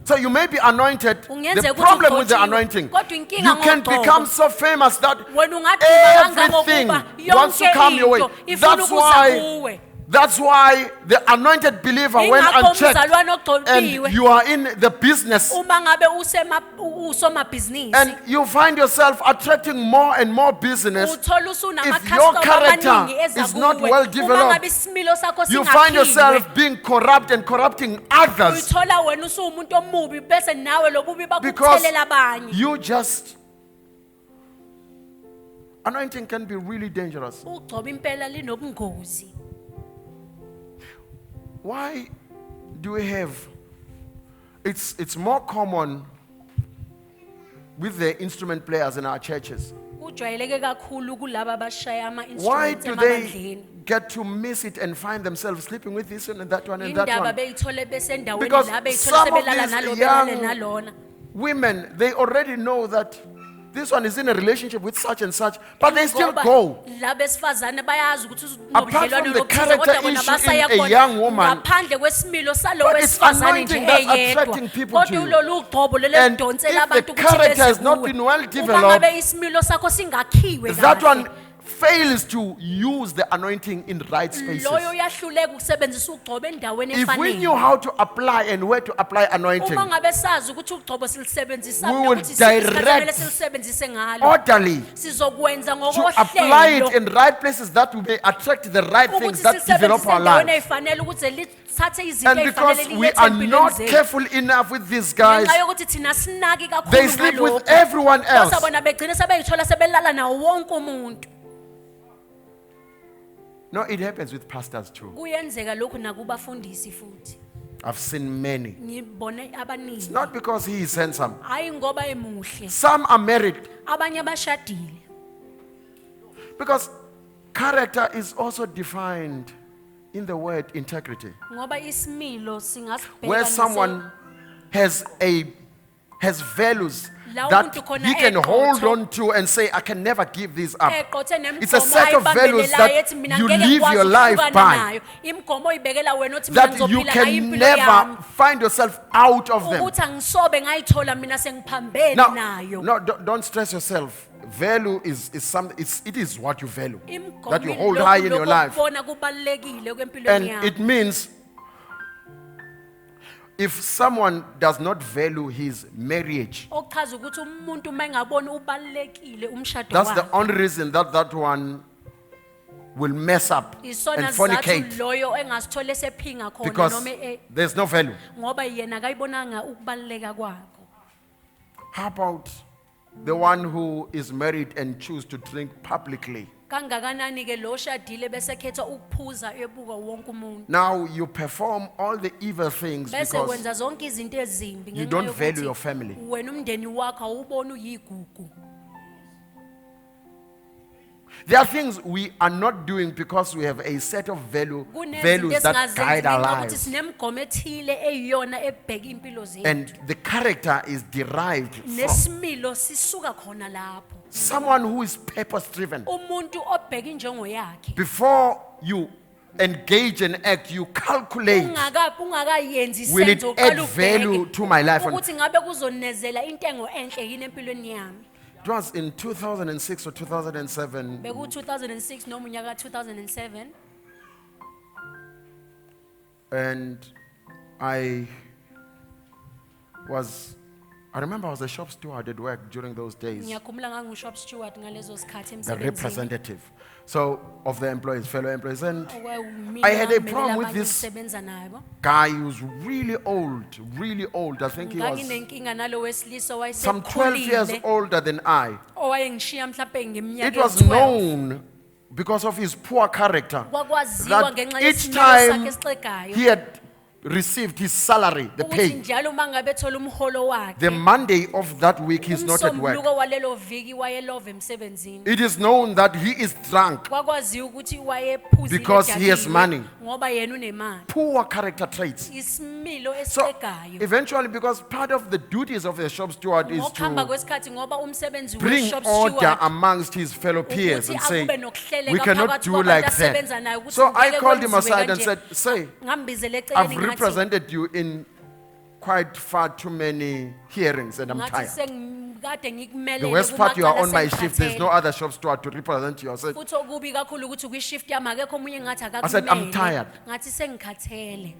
So you may be anointed. Ungenzeka The ukuthi problem with the ugcotshiwe, anointing, kodwa inkinga you can ngogcobo. become so famous that Wena ungaduma everything kangangokuba wants to yonke come your way. into ifuna That's ukuza why. kuwe. That's why the anointed believer, when Ingakho unchecked, umzalwane ogcotshiwe, and you are in the business, uma ngabe usomabhizinisi, and you find yourself attracting more and more business, uthola if usunamakhasimende your character amaningi eza is not kuwe. well Uma developed, ngabe isimilo sakho you find singakhiwe, yourself being corrupt and corrupting others uyithola wena usuwumuntu omubi bese nawe lobubi because bakuthelela abanye. you just. Anointing can be really dangerous. Ugcobo impela linobungozi. Why do we have? It's more common with the instrument players in our churches. Kujwayeleke kakhulu kulabo abashaya Why ama-instruments do they emabandleni. get to miss it and find themselves sleeping with this one and that one and that Indaba one? beyithole besendaweni Because la beyithole some of sebelala these nalo young belale nalona. women, they already know that this one is in a relationship with such and such, but they still Ngoba go. labo besifazane bayazi ukuthi Apart from unobudlelwano the nobuthize, character kodwa bona issue basaya in a khona young woman, ngaphandle kwesimilo salo but it's wesifazane nje anointing that's eyedwa. attracting people to Kodwa you. ulolu ugcobo lolu And elidonsela if the abantu ukuthi character has beze not kuwe. been well Uma developed, ngabe isimilo sakho singakhiwe that kahle, one fails to use the anointing in right spaces. loyo uyahluleka ukusebenzisa ugcobo endaweni If we knew efanele. how to apply and where to apply anointing Uma ngabe sazi ukuthi ugcobo silisebenzisa We will nokuthi isikhathi direct kumele silisebenzise ngalo, orderly sizokwenza to apply it ngokohlelo in right places that will attract the right things ukuthi that develop silisebenzise our endaweni lives. eyifanele ukuze lithathe izinto And because eyifanele we lilethe are empilweni not zethu. careful enough with these guys, Ngenxa yokuthi thina sinaki they kakhulu sleep with ngalokho. everyone else. Kosa bona begcine sebeyithola sebelala nawo wonke umuntu. No, it happens with pastors too. Kuyenzeka lokhu nakubafundisi futhi. I've seen many. Ngibone abaningi. Not because he is handsome. Hayi ngoba emuhle. Some are married Abanye bashadile. because character is also defined in the word integrity. Ngoba isimilo singasibheka Where nase- someone has values La that umuntu khona he can hold eqotho. on to and say, I can never give these up. eqothe nemigomo It's a set of values ayibambelelayo that ethi mina you ngeke live ngikwazi your life ukuhlukana by. nayo. Imigomo oyibekela wena othi mina That you ngizophila ngayo can impilo never yami. find yourself out of them. Ukuthi angisobe ngayithola mina sengiphambene Now, nayo. no, don't stress yourself. Value is something. It is what you value, Imigomo that you hold ilokhu high in your life, lokubona kubalekile kwempilo and yami. it means if someone does not value his marriage, Okuchaza ukuthi umuntu mangabona ubalekile umshado that's the wakhe. only reason that one will mess up Isona and sizathu fornicate loyo engasithole sephinga khona because noma there's no value. ngoba yena akayibonanga ukubaleka kwakho. How about the one who is married and choose to drink publicly? Kangakanani ke lo shadile bese khetha ukuphuza ebuka wonke umuntu. Now you perform all the evil things Bese because wenza zonke izinto ezimbi you ngenxa don't yokuthi value your family. Wena umndeni wakho awubona uyigugu. There are things we are not doing because we have a set of values Kunezinto that guide our esingazenzi ukuthi lives. sinemigomo ethile eyiyona ebheka impilo zethu. And the character is derived from Nesimilo sisuka khona lapho. someone who is purpose driven. Umuntu obheka injongo yakhe. Before you engage and act, you calculate, Ungakayenzi will it isenzo add uqala value to my life? And ukuthi ngabe kuzonezela intengo enhle yini empilweni yami. it was in 2006 or 2007. Beku 2006 noma unyaka 2007 And I was I remember I was a shop steward at work during those days, ngiyakhumbula ngangu-shop steward ngalezo sikhathi the emsebenzini. representative. So, of the employees, fellow employees. And Okwakuyimina I had a ngangimelela problem with abanye this engisebenza nabo. guy who's really old. I think he was Nganginenkinga nalo wesilisa some 12 years owayesekhulile older than I. owayengishiya mhlawumbe It ngeminyaka was ewu-12. known because of his poor character Kwakwaziwa that ngenxa each yesimilo sakhe time esixegayo. he had received his salary, the Ukuthi pay, njalo uma ngabe ethola umholo the wakhe, Monday of that week he's not at work. umsombuluko walelo viki wayelova emsebenzini. It is known that he is drunk. Kwakwaziwa ukuthi wayephuzile Because he has ejakiwe money. ngoba yena unemali. Poor character traits. Isimilo So esixegayo. eventually, because part of the duties of the shop steward is Ngokuhamba to kwesikhathi ngoba umsebenzi bring we-shop order steward amongst his fellow peers ukuthi and say, akube nokuhleleka we cannot phakathi do kwabantu like asebenza nayo that. ukuthi So I ngeke called him kwenziwe aside and kanje. said, say, Ngambizele eceleni I've ngathi represented you in quite far too many hearings and I'm ngathi tired. sengikade The ngikumelele worst part, you are kumacala on my shift. There's no sengikhathele. other shop steward to represent you. I said, Futhi okubi kakhulu ukuthi kwi-shift yami akekho omunye ngathi I said, I'm akakumele. tired. Ngathi sengikhathele.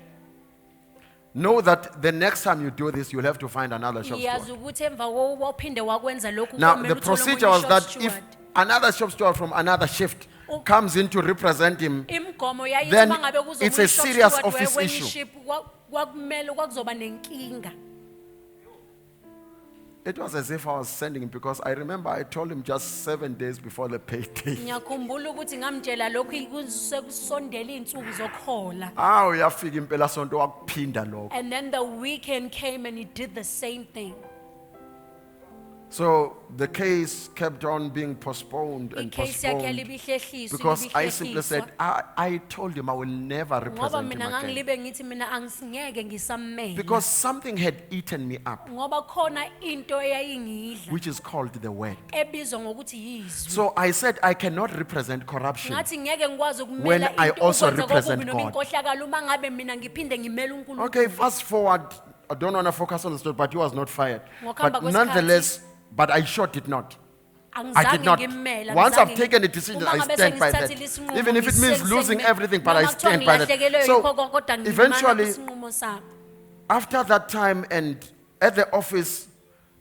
know that the next time you do this, you'll have to find another shop Iyazi steward. ukuthi emva kokuphinde wakwenza lokhu Now, komele the uthole procedure omunye was shop that if steward. another shop steward from another shift comes in to represent him, Imigomo yayithi then uma ngabe kuzobuya it's a i-shop serious steward office wakwenye issue. iship, kwakumele kwakuzoba nenkinga. it was as if I was sending him because I remember I told him just 7 days before the payday. Ngiyakhumbula ukuthi ngamtshela lokhu sekusondela iy'nsuku zokuhola. Uyafika impelasonto wakuphinda lokho. And then the weekend came and he did the same thing. So the case kept on being postponed and Icase yakhe postponed yalibihlehliswa, because I simply said, ilibihlehliswa. I told him I will never Ngoba represent him mina again. ngangilibe ngithi mina angingeke ngisammela. Because something had eaten me up, Ngoba khona into eyayingidla which is called the word. ebizwa ngokuthi yizwi. So I said I cannot represent corruption Ngathi ngeke ngikwazi when ukumela I into also ukwenza represent kokubi noma God. inkohlakalo uma ngabe mina ngiphinde ngimele uNkulunkulu. Okay, fast forward. I don't want to focus on the story, but he was not fired. Ngokuhamba But kwesikhathi- nonetheless, but I shot it not. I did Angizange not. ngimmela, Once angizange I've taken a decision, uma I ngabe stand by that. sengithathile isinqumo, Even if it means losing everything, but I noma kuthiwa stand by that. ngilahlekelwe So yikho konke, kodwa ngimana eventually, kwisinqumo sami. after that time and at the office,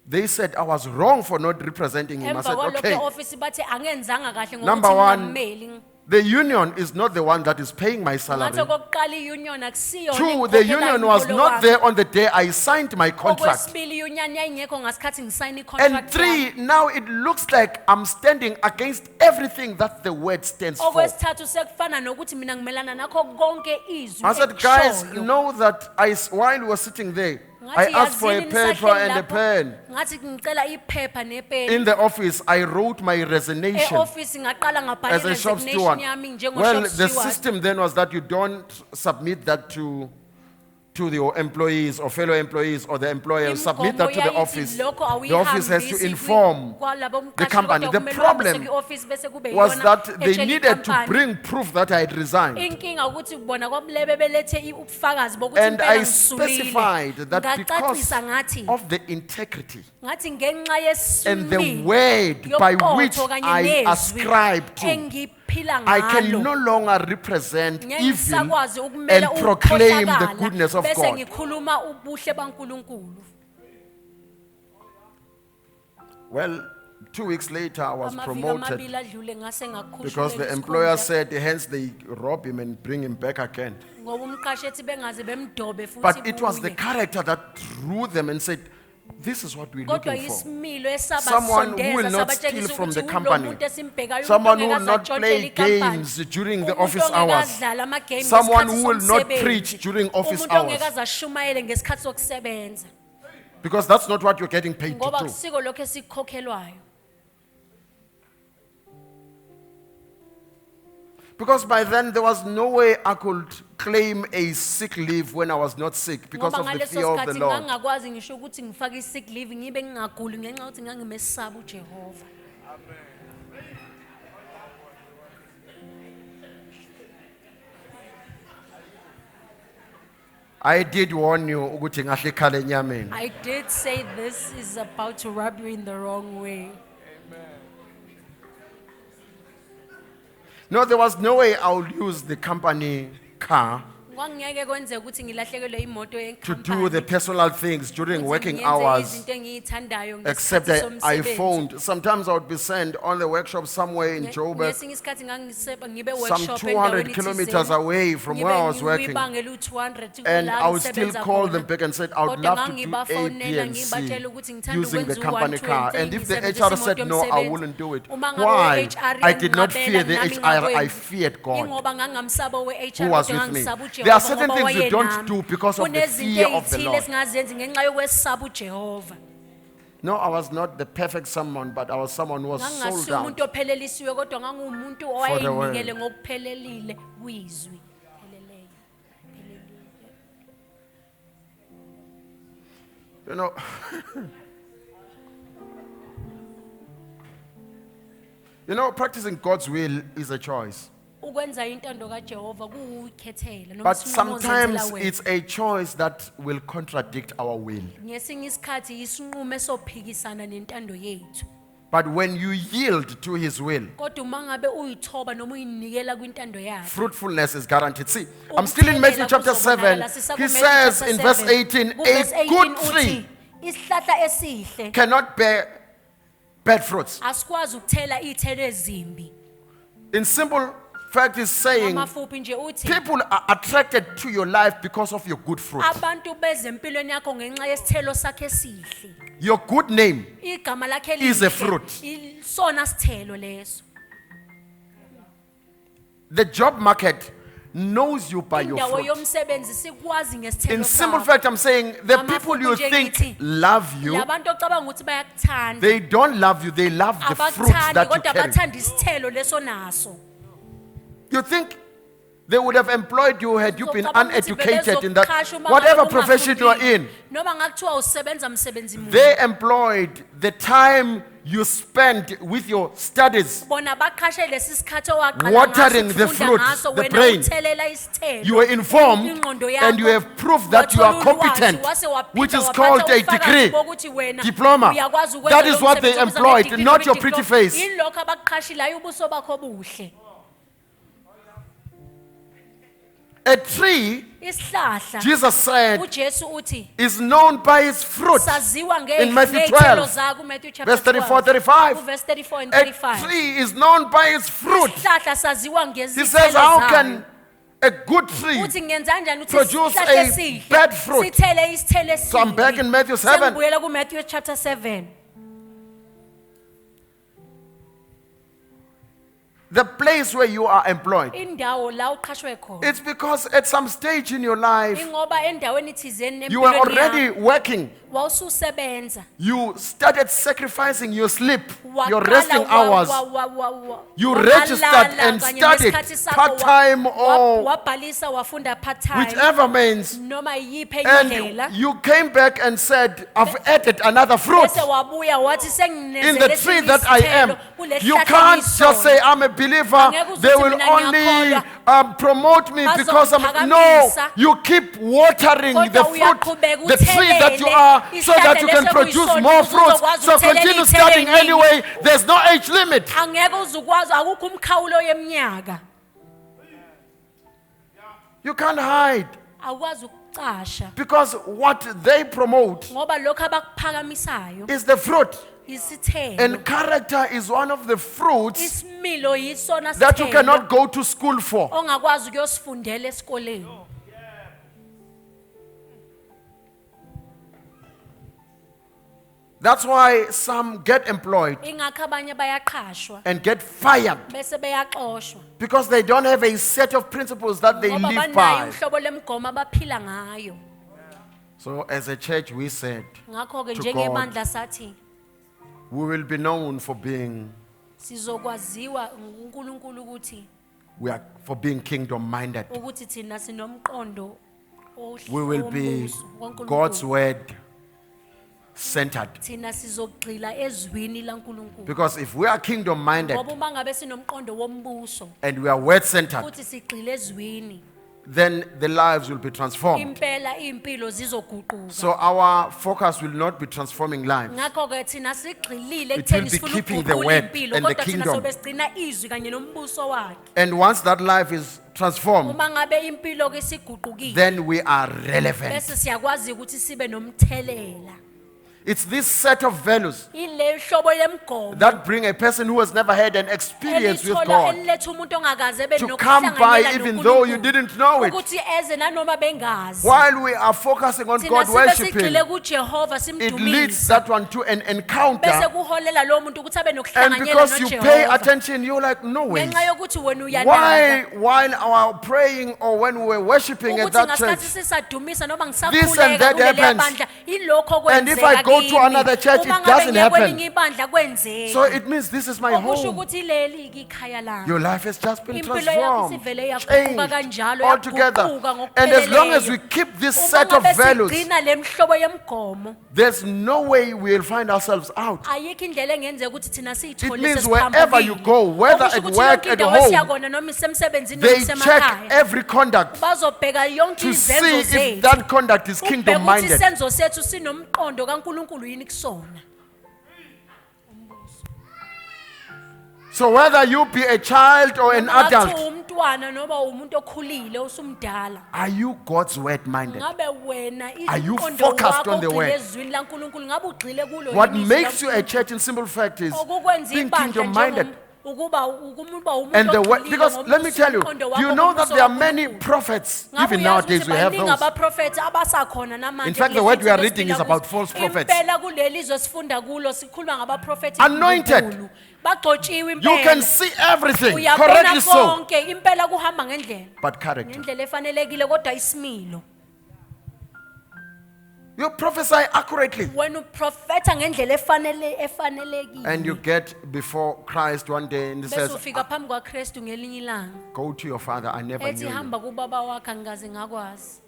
they said I was wrong for not representing him. I Emva said, kwalokho okay, e-office bathi angenzanga kahle Number ngokuthi one, ngingammeli. the union is not the one that is paying my Ngathi salary. okokuqala i-union akusiyo Two, the union was not there on the day I signed my contract. Okwesibili i-union yayingekho ngasikhathi ngisayina And i-contract yami. three, now it looks like I'm standing against everything that the word stands for. Okwesithathu sekufana nokuthi mina ngimelana nakho konke izwi I said, guys, ekushoyo. know that while we were sitting there, I Ngathi asked for a yazini paper nisahleli and a lapho, pen. ngathi ngicela iphepha nepeni. In the office, I wrote my resignation E-office ngaqala ngabhala as a shop i-resignation steward. yami Well, njengo-shop the steward. system then was that you don't submit that to your employees or fellow employees or the employer. Submit that to the Imigomo office. yayithi lokho The office has to awuyihambisi inform kwalabo the mqashi, company. kodwa The kumele problem uhambise kwi-office bese kube was yiyona that they etshela needed to inkampani. bring proof that I had resigned. Inkinga ukuthi bona kwabulebe belethe ubufakazi bokuthi And impela I ngisulile. specified that because Ngacacisa ngathi of the integrity ngathi ngenxa and the yesimilo word by which yoqotho kanye I nezwi ascribe to, engiphila I can no ngalo. longer represent Ngeke evil ngisakwazi ukumela and proclaim the ukukhohlakala, goodness of bese God. ngikhuluma ubuhle baNkulunkulu. Well, 2 weeks later, I was Amaviki promoted amabili adlule ngase ngakhushulelwa because the isikhundla. employer said, hence they rob him and bring him back again. Ngoba umqashi ethi bengaze bemdobe futhi But it was the buye. character that drew them and said, this is what we're Kodwa looking for. isimilo Someone who will esabasondeza not steal sabatshengisa from the ukuthi company. ulo muntu esimbhekayo, Someone umuntu who will not ongeke play aze atshontshe ikampani. games during the Umuntu office ongeke hours. adlale ama-game Someone ngesikhathi who will not somsebenzi. preach during office Umuntu ongeke hours. aze ashumayele ngesikhathi sokusebenza. Because that's not what you're getting paid to Ngoba do. kusiko lokho esikhokhelwayo. Because by then there was no way I could claim a sick leave when I was not sick because Ngoba of the ngaleso fear of the sikhathi Lord. ngangakwazi ngisho ukuthi ngifake i-sick leave ngibe ngingaguli ngenxa yokuthi ngangimesaba uJehova. I did warn you ukuthi ngahle ikhala enyameni. I did say this is about to rub you in the wrong way. No, there was no way I would use the company car Kwangeke kwenzeka ukuthi ngilahlekelwe imoto to do the yenkhampani. personal things during Ukuthi working ngiyenze hours. izinto engiyithandayo Except ngesikhathi I somsebenzi. phoned. Sometimes I would be sent on the workshop somewhere in Joburg, Ngesinye isikhathi ngibe some workshop 200 endaweni kilometers thizeni. away from Ngibe where I was working. ngibangela u-200 And la I would still ngisebenza call khona. them back and said, I would Kodwa love to do A, ngangibafonela, B, and C ngibatshela ukuthi ngithanda using the ukwenza company u-120, car. And if the ngisebenzisa HR said imoto no, I yomsebenzi. wouldn't do it. Uma ngabe Why? u-HR I did not yanginqabela, fear the nami HR, I ngakwenza. feared God Ingoba ngangamsaba we-HR who was kodwa with me. ngangisaba uJehova There are certain ngoba things you don't wayenami. do because of the Kunezinto fear of the ey'thile Lord. esingazenzi ngenxa yokwesaba uJehova. No, I was not the perfect someone, but I was someone who was sold Ngangingasuye out. umuntu ophelelisiwe kodwa ngangumuntu the word. owayenikele ngokuphelelile kwizwi. Pheleleyo. You know, practicing God's will is a choice. Ukwenza intando kaJehova kuyikhethela noma But isinqumo sometimes ozenzela wena. it's a choice that will contradict our will. Ngesinye isikhathi isinqumo esophikisana nentando yethu. But when you yield to His will, Kodwa uma ngabe uyithoba noma uyinikela kwintando yakhe. fruitfulness is guaranteed. See, I'm still in Matthew chapter 7. He says in verse 18, a good tree isihlahla esihle cannot bear bad fruits. asikwazi ukuthela izithelo ezimbi. In simple fact, he's saying Amafuphi nje uthi people are attracted to your life because of your good fruit. abantu bezempilweni yakho ngenxa yesithelo sakhe esihle. Your good name Igama lakhe is a elihle, fruit. Isona sithelo leso. The job market knows you by your Indawo fruit. yomsebenzi sikwazi ngesithelo In simple sakho. fact, I'm saying the Amafuphi people you nje think ngithi, love you, Labantu ocabanga ukuthi bayakuthanda. they don't love you, they love the fruits Abakuthandi that you kodwa carry. bathanda isithelo leso naso. You think they would have employed you had you been Uzocabanga ukuthi uneducated in that, bebezokuqasha uma whatever ngabe profession you are ungafundile. in, Noma ngakuthiwa usebenza msebenzi muni. they employed the time you spent with your studies. Bona baqashe lesi sikhathi owaqala Watering ngaso the ukufunda fruit, ngaso, the wena brain. uthelela isithelo. You were informed Ingqondo and you yakho, have proof that you are wathola ulwazi, competent, wase waphinda which is waphatha called a ubufakazi degree, bokuthi wena diploma. uyakwazi ukwenza That is lo what they msebenzi, employed, ubuza not nge-degree, your noma pretty i-diploma. face. Yilokho abakuqashilayo ubuso bakho obuhle. A tree, Isihlahla Jesus said, uJesu uthi is known by its fruit. saziwa In Matthew ngezithelo 12, zakho, Matthew chapter Verse 34, 12, 35. verse 34 and A 35. tree is known by its fruit. Isihlahla saziwa He ngezithelo says, how zayo. can a good tree Uthi ngenza kanjani ukuthi produce isihlahla a esihle bad fruit? sithele isithelo So I'm back in Matthew 7. Sengibuyela kuMatthew chapter 7. The place where you are employed. Indawo la uqhashwe khona. It's because at some stage in your life, Ingoba endaweni thizeni you were empilweni already yakho working. wawususebenza. You started sacrificing your sleep, your Waqala resting hours. You registered walala and kanye studied nesikhathi sakho, part-time or wabhalisa wafunda part-time. whichever means. Noma yiphi indlela. And you came back and said, I've added another fruit Bese wabuya wathi in the senginezele tree that I am. isithelo kule You sihlahla can't engisona. just say, I'm a believer. Angeke They uzuthi will mina only ngiyakholwa. promote me because I'm. No, Bazongiphakamisa. you keep watering the Kodwa fruit, uyaqhubeka the tree that you uthelele are, so that you can isihlahla produce lesokuyisona more ukuze fruits. uzokwazi So ukuthelela continue iy'thelo studying ey'ningi. anyway. There's no age limit. Angeke uzukwazi akukho umkhawulo yeminyaka. You can't hide Awukwazi ukucasha because what they promote ngoba lokho abakuphakamisayo is the fruit. isithelo. And character is one of the fruits Isimilo yisona that you sithelo cannot go to school for. ongakwazi ukuyosifundela esikoleni. That's why some get employed Ingakho abanye bayaqhashwa and get fired bese beyaxoshwa because they don't have a set of principles that they ngoba live banayo by. uhlobo lemgomo abaphila ngayo. So as a church, we said Ngakho ke To njengebandla sathi we will be known for being sizokwaziwa uNkulunkulu for being kingdom minded. ukuthi thina sinomqondo We will be wombuso kaNkulunkulu. God's word centered. Thina sizogxila ezwini laNkulunkulu. Because if we are kingdom minded Ngoba uma ngabe sinomqondo wombuso and we are word centered, futhi sigxile ezwini, then the lives will be transformed. impela impilo zizoguquka. So our focus will not be transforming lives. Ngakho ke thina sigxilile It will ekutheni be sifuna keeping the ukuguqula word impilo and the kodwa thina kingdom. sobe sigcina izwi kanye nombuso wakhe. And once that life is transformed, uma ngabe impilo ke siguqukile then we are relevant. bese siyakwazi ukuthi sibe nomthelela It's this set of values ile hlobo lemgomo that bring a person who has never had an experience with elithola God eliletha umuntu ongakaze ebe to come by nokuhlanganyela even though you noNkulunkulu. didn't know it. ukuthi eze nanoma bengazi While we are focusing on thina God sibe worshiping, sigxile kuJehova it leads simdumise that one to an bese encounter. kuholela lo muntu ukuthi abe And nokuhlanganyela because you pay noJehova attention, you're like, no way. ngenxa yokuthi wena Why, uyanaka while our praying or when we were worshiping at ukuthi that ngasikhathi church, sisadumisa noma This and ngisakhuleka that kuleli happens. bandla ilokho And if kwenzeka I go to kimi. another church, Uma it ngabe doesn't ngiya happen. kwelinye ibandla kwenzeka so it means this is my okusho home. ukuthi leli ikhaya lami Your life has just been impilo yakho transformed, sivele yaguquka changed kanjalo altogether. yaguquka And as long as ngokupheleleyo. we keep this Uma set of ngabe values, sigcina le mhlobo yemgomo there's no way we'll find ourselves out. ayikho indlela engenzeka ukuthi thina It siyithole means wherever you go, whether Okusho at ukuthi work, yonke at indawo home, esiyakona noma isemsebenzini they noma check isemakhaya every conduct bazobheka yonke to see izenzo if zethu that conduct is ukubheka kingdom ukuthi minded. isenzo sethu sinomqondo kaNkuluNkulu yini kusona. So whether you be a child or an Noma ngathi adult, umntwana noma umuntu okhulile usumdala are you God's word minded? ngabe wena Are you umqondo focused wakho on the ugxile word? ezwini laNkuluNkulu ngabe ugxile kulo What yini izwi makes you a laNkulunkulu? church in simple fact is okukwenza being ibandla kingdom minded. ukuba umuntu And the word, ogxilile because let me ngombuso tell you, womqondo do wakho you know that ngombuso there are many kaNkulunkulu? prophets, Ngabe even uyazi nowadays ukuthi we have baningi those. abaprofethi abasakhona namanje In fact, the kule word we are futhi reading is esiphila about kuso. false prophets. Impela kuleli zwe sifunda kulo sikhuluma ngabaprofethi Anointed. kaNkulunkulu. Bagcotshiwe You impela can see everything uyabona correctly so, konke impela kuhamba ngendlela but character. ngendlela efanelekile kodwa isimilo You prophesy accurately. wena uprofetha ngendlela efanelekile And you get before Christ one day and he bese says, ufika phambi kwaKristu ngelinye ilanga go to your father, I never ethi knew you. hamba kubaba wakhe angikaze ngakwazi.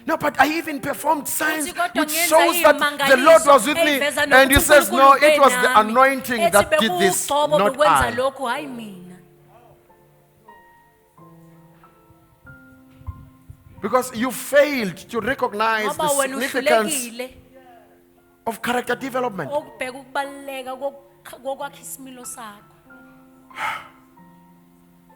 No, but I even performed signs Uthi kodwa which ngenza shows that the Lord was with me. eyiveza And he nokuthi says, no, uNkulunkulu it was the benami. anointing Ethi that did this, bekuwugcobo not bekwenza I. lokhu hayi mina. Because you failed to recognize Ngoba the wena significance uhlulekile of character development. okubheka ukubaluleka kokwakha isimilo sakho.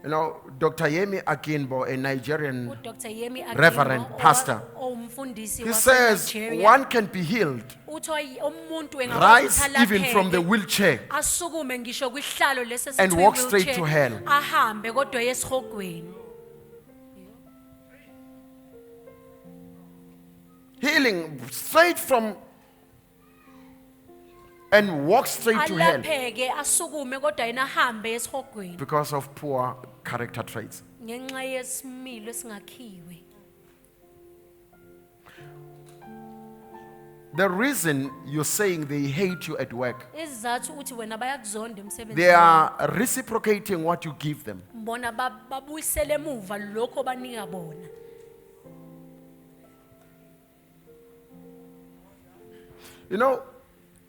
You know, Dr. Yemi Akinbo, a Nigerian, uDr. Yemi Reverend, Akinbo, pastor, owumfundisi he says waseNigeria, one can be healed, uthi umuntu rise engakwazi even from the wheelchair, asukume ngisho kwihlalo lesi and esithi walk wheelchair, straight to hell. ahambe kodwa yesihogweni. Healing straight from and walk straight to hell Alapheke asukume kodwa yena ahambe yesihogweni because of poor character traits. ngenxa yesimilo esingakhiwe. The reason you're saying they hate you at work, Isizathu uthi wena bayakuzonda emsebenzini. they are reciprocating what you give them. Bona babuyisele emuva lokho banika bona. You know,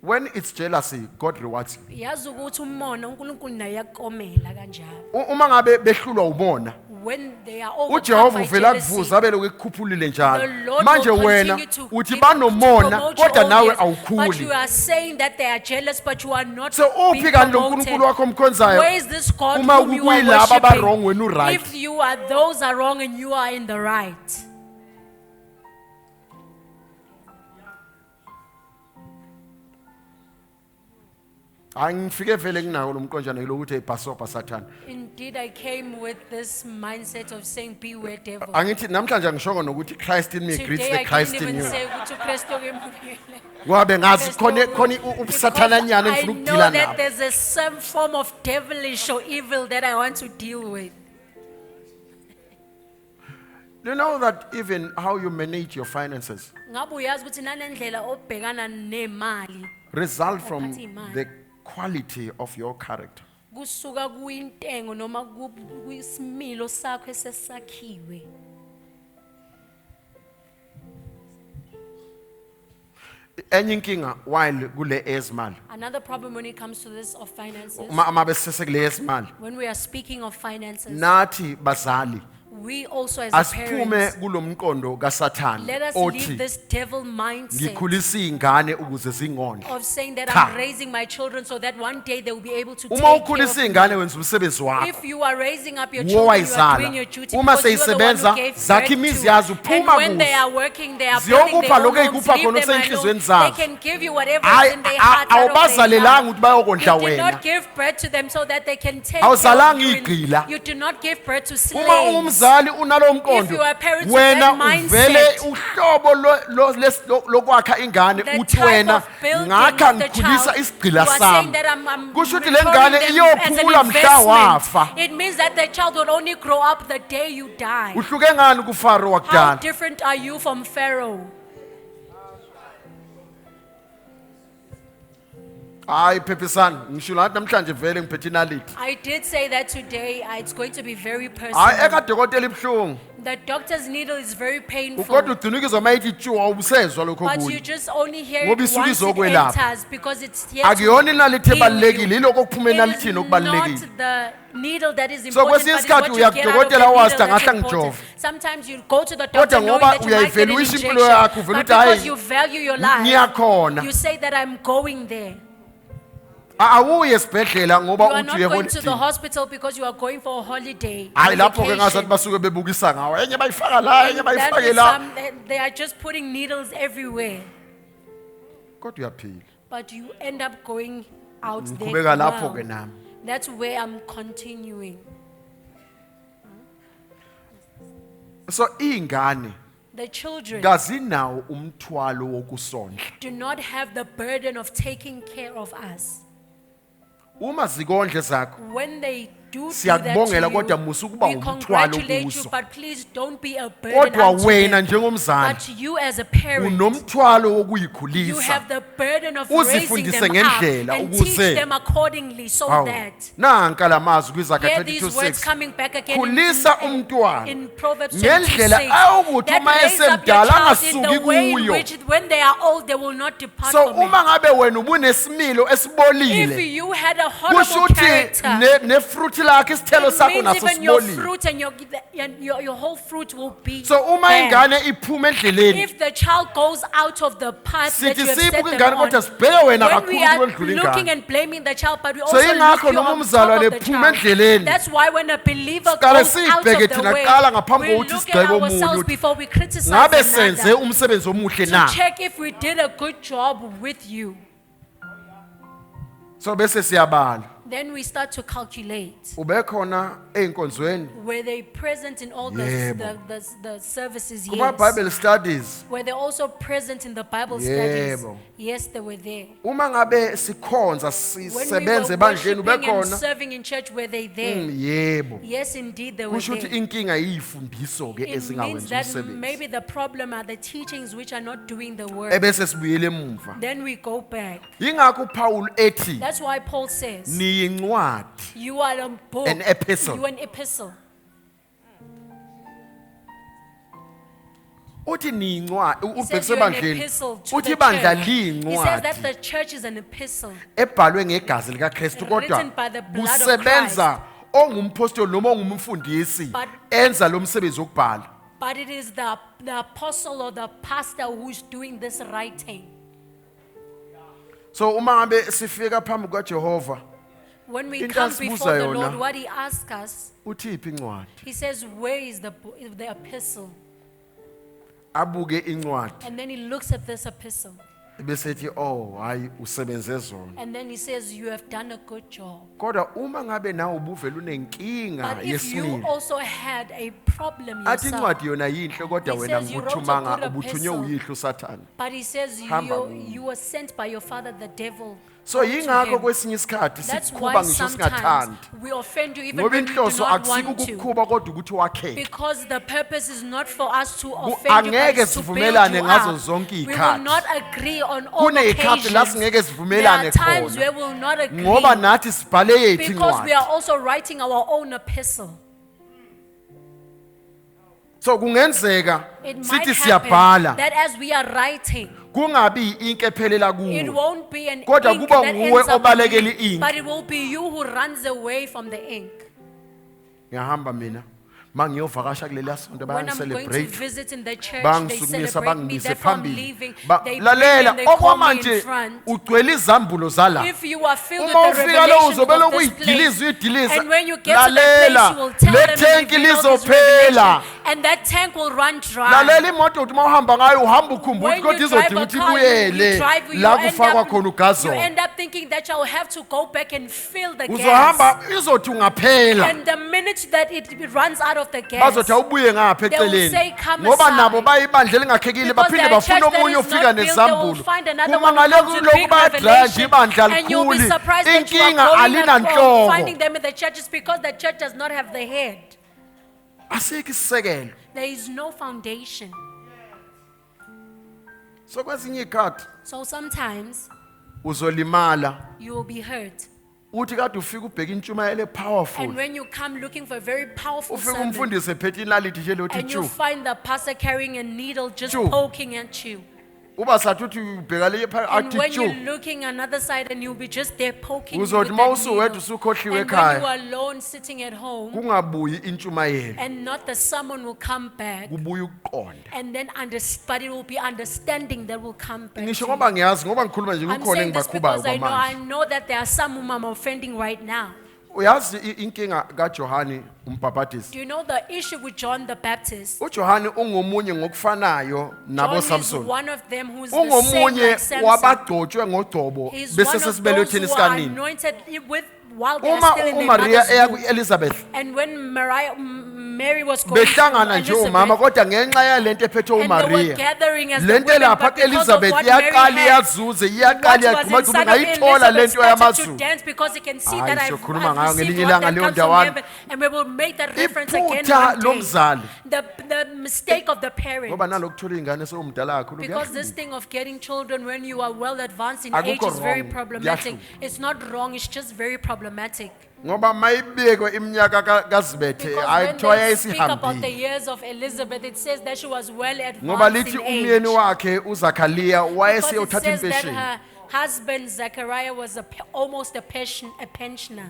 when it's jealousy, God rewards you. Yazi ukuthi umona uNkulunkulu naye yakomela kanjalo. Uma ngabe behlulwa ubona, When they are uJehova overcome by uvela jealousy, kuvuza abele ukukhuphulile njalo. the Lord Manje will wena continue to uthi give- banomona to promote kodwa you nawe all this. But awukhuli. you are saying that they are jealous, but you are not So uphi being kanti lo promoted. nkulunkulu wakho omkhonzayo? Where is this God Uma whom you are kuyilaba aba-wrong, worshiping? wena u-right. If you are those are wrong and you are in the right. Angifike vele nginawo lo mqonjana lokuthi ebhasobha sathana. Indeed, I came with this mindset of saying, beware devil. Angithi namhlanje angishongo nokuthi Christ in me greets Today, the I Christ can't in even you. say ukuthi uKristu uyemukele. Ngoba ngazi Kristu khona ubusathana Because I engifuna know ukudila that nabo. there's a some form of devilish or evil that I want to deal with. Do you know that even how you manage your finances Ngabe uyazi ukuthi nanendlela obhekana nemali result from Uphatha imali. the quality of your character. kusuka kuyintengo noma kuyisimilo sakho esesakhiwe. Enye inkinga while kule ezimali. Another problem when it comes to this of finances, Uma besese kule ezimali. when we are speaking of finances, Nathi bazali we also as a asiphume parents, kulomqondo kaSathane let us leave othi this devil mindset ngikhulisa izingane ukuze zingondle. of saying that Cha. I'm raising my children so that one day they will be able to Uma take care ukhulisa of me. izingane wenza umsebenzi wakho. If you are raising up your Uwo children, you are wayizala. doing your duty Uma because you are the one seyisebenza, who gave zakha birth imizi to. yazo, And phuma when they kuzo. are working, they are building Ziyokupha their own lokho homes, eyikupha leave khona them alone. oseyinhliziyweni They zazo. can give you whatever Hayi, is in their heart out of their awubazalelanga love. ukuthi bayokondla You did wena. not give birth to them so that they can take care of Awuzalanga you. igqila. You do not give birth to Uma slaves. ungumzali unalo If you are mqondo, parents with wena that mindset, uvele uhlobo lokwakha ingane the uthi type wena of building ngakha of the ngikhulisa child, isigqila you are saying sami. that I'm Kusho ukuthi le returning ngane them iyophula as an mhla wafa. investment. It means that the child will only grow up the day you die. Uhluke ngani kuFaro How wakudala? different are you from Pharaoh? Hayi phephisani, ngisho lathi namhlanje vele ngiphethe inalithi. I did say that today it's going to be very Hayi personal. ekadokotela ibhlungu. The doctor's needle is very painful. Ukodwa ugcina ukizwa mayithi tshu awubusezwa lokho But you kunye. just only hear Ngoba it isuke once it izokwelapha. enters because it's here to Akuyona inalithi heal ebalekile, you. ilokho okuphuma It is enalithini not okubalekile. the needle that is So important, kwesinye but it's isikhathi what you get out of the uyakudokotela needle wazi that's ngahla important. ngijova. Sometimes you go to the Kodwa doctor knowing ngoba that you might get an uyayivaluisha injection, impilo yakho, uvele but uthi, "Hayi, because you value your life, ngiyakhona." you say that I'm going there. Awuye esibhedlela ngoba You are uthi not uye going to the holiday. hospital because you are going for a holiday. Hayi lapho ke vacation. ngasathi basuke bebukisa ngawo. Enye bayifaka la, enye And that bayifake is la. they are just putting needles everywhere. Kodwa uyaphila. But you end up going out there. Ngiqhubeka lapho ke well. nami. That's where I'm continuing. So ingane The children kazinawo umthwalo wokusondla. do not have the burden of taking care of us. Uma zikondle zakho, When they do that Siyakubongela, kodwa to musukuba you, we umthwalo congratulate you, kuso. but please don't be a burden kodwa unto wena them. njengomzali But you as a parent, unomthwalo you wokuyikhulisa. have the burden of raising Uzifundise them up ngendlela and teach ukuze- them accordingly so Hawu, that nanka lamazwi kwiZakha hear these words 22:6. coming back again Khulisa umntwana in Proverbs ngendlela 26, awukuthi that uma raise up your esemdala child in angasuki the way in kuyo. which when they are old they will not depart So from uma it. ngabe wena ubunesimilo If esibolile, you had a kusho horrible ukuthi character, nefruit lakho isithelo it sakho means naso even your sibolile. fruit and your whole fruit will be So uma bad. ingane iphuma endleleni, If the child goes out of the path that sithi you have set siyibuka them ingane on, kodwa sibheke wena when we kakhulu are kwendlula looking ingane. and blaming the child, but we So also yingakho look you noma on umzalwane top of the ephuma child. endleleni, That's why when a believer siqale goes out siyibheke of the thina way, kuqala ngaphambi we kokuthi look at sigxeke omunye ourselves ukuthi before we criticize ngabe senze another umsebenzi omuhle to na. check if we did a good job with you. So bese siyabala. Then we start to calculate. Ubekhona einkonzweni Were they present in all Yebo. the services? kuma Yes. Bible studies. Were they also present in the Bible studies? Yebo. Yes, they were there. Uma ngabe sikhonza When we were sisebenze ebandleni worshiping and ubekhona. serving in church, were they there? Yebo. Yes, indeed, they were Kusho ukuthi there. inkinga yifundiso ke It means ezingawenza that umsebenzi. maybe the problem are the teachings which are not doing the work. Ebese sibuyele emuva. Then we go back. Yingakho Paul ethi That's why Paul says, niyincwadi. you are a book. An epistle. You are an epistle. Uthi niyincwadi He says ubhekise you're an ebandleni. epistle to Uthi the ibandla church. He says that liyincwadi the church is an epistle. ebhalwe ngegazi likaKristu kodwa Written by the blood of kusebenza ongumpostoli noma ongumfundisi But- enza lo msebenzi wokubhala. But it is the apostle or the pastor who's doing this writing. So uma ngabe sifika phambi kwaJehova When we Into come asibuza before the yona. Lord, what he asks us, uthiphi incwadi? he says, where is the epistle? Abuke incwadi And then he looks at this epistle. bese ethi oh hayi usebenze zona. And then he says, you have done a good job. Kodwa uma ngabe nawe ubuvela unenkinga But if you yesimilo. also had a problem Athi yourself, incwadi yona yinhle kodwa He wena says you wrote a nguthumanga good ubuthunywe epistle. uyihlo uSathane. but he says Hamba you, kuye. you were sent by your father, the devil. So unto yingakho him. kwesinye isikhathi That's sikhuba why ngisho sometimes singathandi. we offend you even Ngoba when we do inhloso not akusiko want to. ukukhuba kodwa ukuthi wakhele. Because the purpose is not for us to offend you, but angeke it's to build sivumelane you ngazo up. zonke We will iy'khathi. not agree on all Kuney'khathi la occasions. singeke There sivumelane are times khona. where we will not agree Ngoba nathi sibhale yethu because we incwadi. are also writing our own epistle. So kungenzeka It might sithi happen siyabhala that as we are writing, kungabi ink ephelela it kuwe. won't be an Kodwa ink kuba that nguwe ends up obalekela on you, i-ink. but it will be you who runs away from the ink. Ngiyahamba mina. mangiyovakasha kuleli sonto When I'm going to bayangicelebrate visit in the church, they bangisukumisa celebrate me. bangimise Therefore, I'm phambili leaving. Ba- They bring lalela and they call me in okwamanje front. ugcwele izambulo zala If you are filled uma with the ufika lo revelation uzobele of this uyidiliza place, uyidiliza and when you get to that place, lalela you will tell le them and tanki reveal this lizophela revelation, and that tank will run dry. lalela imoto uthi uma uhamba ngayo uhamba ukhumbula When ukuthi you kodwa drive izodinga a ukuthi car, you ibuyele drive, you la end kufakwa up- khona you ugazo end up thinking that you'll have to go back and fill the gas. uzohamba izothi ungaphela And the minute that it runs out of the gas, bazothi awubuye ngapha They will eceleni say, "Come ngoba aside." nabo bayibandla elingakhekile because baphinde they're a church bafuna that omunye is ufika not built, they will nezambulo find another one who kumangale comes with kulokhu big bayadraya nje revelation, ibandla and you'll be likhuli surprised that you are inkinga going alinanhloko finding them in the church is because the church does not have the head. asikho isisekelo There is no foundation. so kwezinye ikhathi So sometimes uzolimala you will be hurt. uthi kade ufika ubheka intshumayelo powerful And when you come looking for a very powerful ufika sermon, umfundisi ephethe inalithi nje lothi and you chu find the pastor carrying a needle just Chu. poking at you. uba sathi uthi ubheka le And athi when chu you're looking another side and you'll be just there poking you with uzothi that uma usuwedwa needle. usukhohliwe And when you ekhaya are alone sitting at home, kungabuyi intshumayelo and not the someone will come back, kubuye ukuqonda and then but it will be understanding that will come back. ngisho to you. ngoba ngiyazi ngoba ngikhuluma nje I'm kukhona saying this engibakhubayo because I kwamanje know that there are some whom I'm offending right now. uyazi inkinga kaJohani umbhaphatisi Do you know the issue with John the Baptist? uJohani ungomunye ngokufanayo nabo John is Samson one of them who's the same ungomunye like Samson. wabagcotshwe ngogcobo He's bese one of those sesibeletheni who are sikanini anointed with while they uma are still in their uMaria mother's eya womb. kuElizabeth And when Mary was going to behlangana nje umama Elizabeth, kodwa ngenxa yalento ephethe and they were uMaria gathering as the lento women, lapha but because of kuElizabeth what Mary iyaqala had, iyazuze what iyaqala was iyagcuma inside of ngayithola Elizabeth lento started to yamazu dance because he can see Hayi, that siyokhuluma I've ngayo received ngelinye what ilanga that leyo comes from ndawana. heaven, and we will make that reference again Iphutha one day. lomzali The mistake of the parent. ngoba nalokuthola ingane sewumdala kakhulu Because this kuyahlupha. thing of getting children when you are well advanced in Akukho age is very wrong. problematic. Kuyahlupha. It's not wrong, it's just very problematic. ngoba mayibekwe iminyaka kazibethe Because ayithiwa when they speak about the yayisihambile years of Elizabeth, it says that she was well ngoba advanced lithi in umyeni age. wakhe uZakhariya Because it wayeseyothatha says that impesheni her husband Zechariah was almost a pensioner.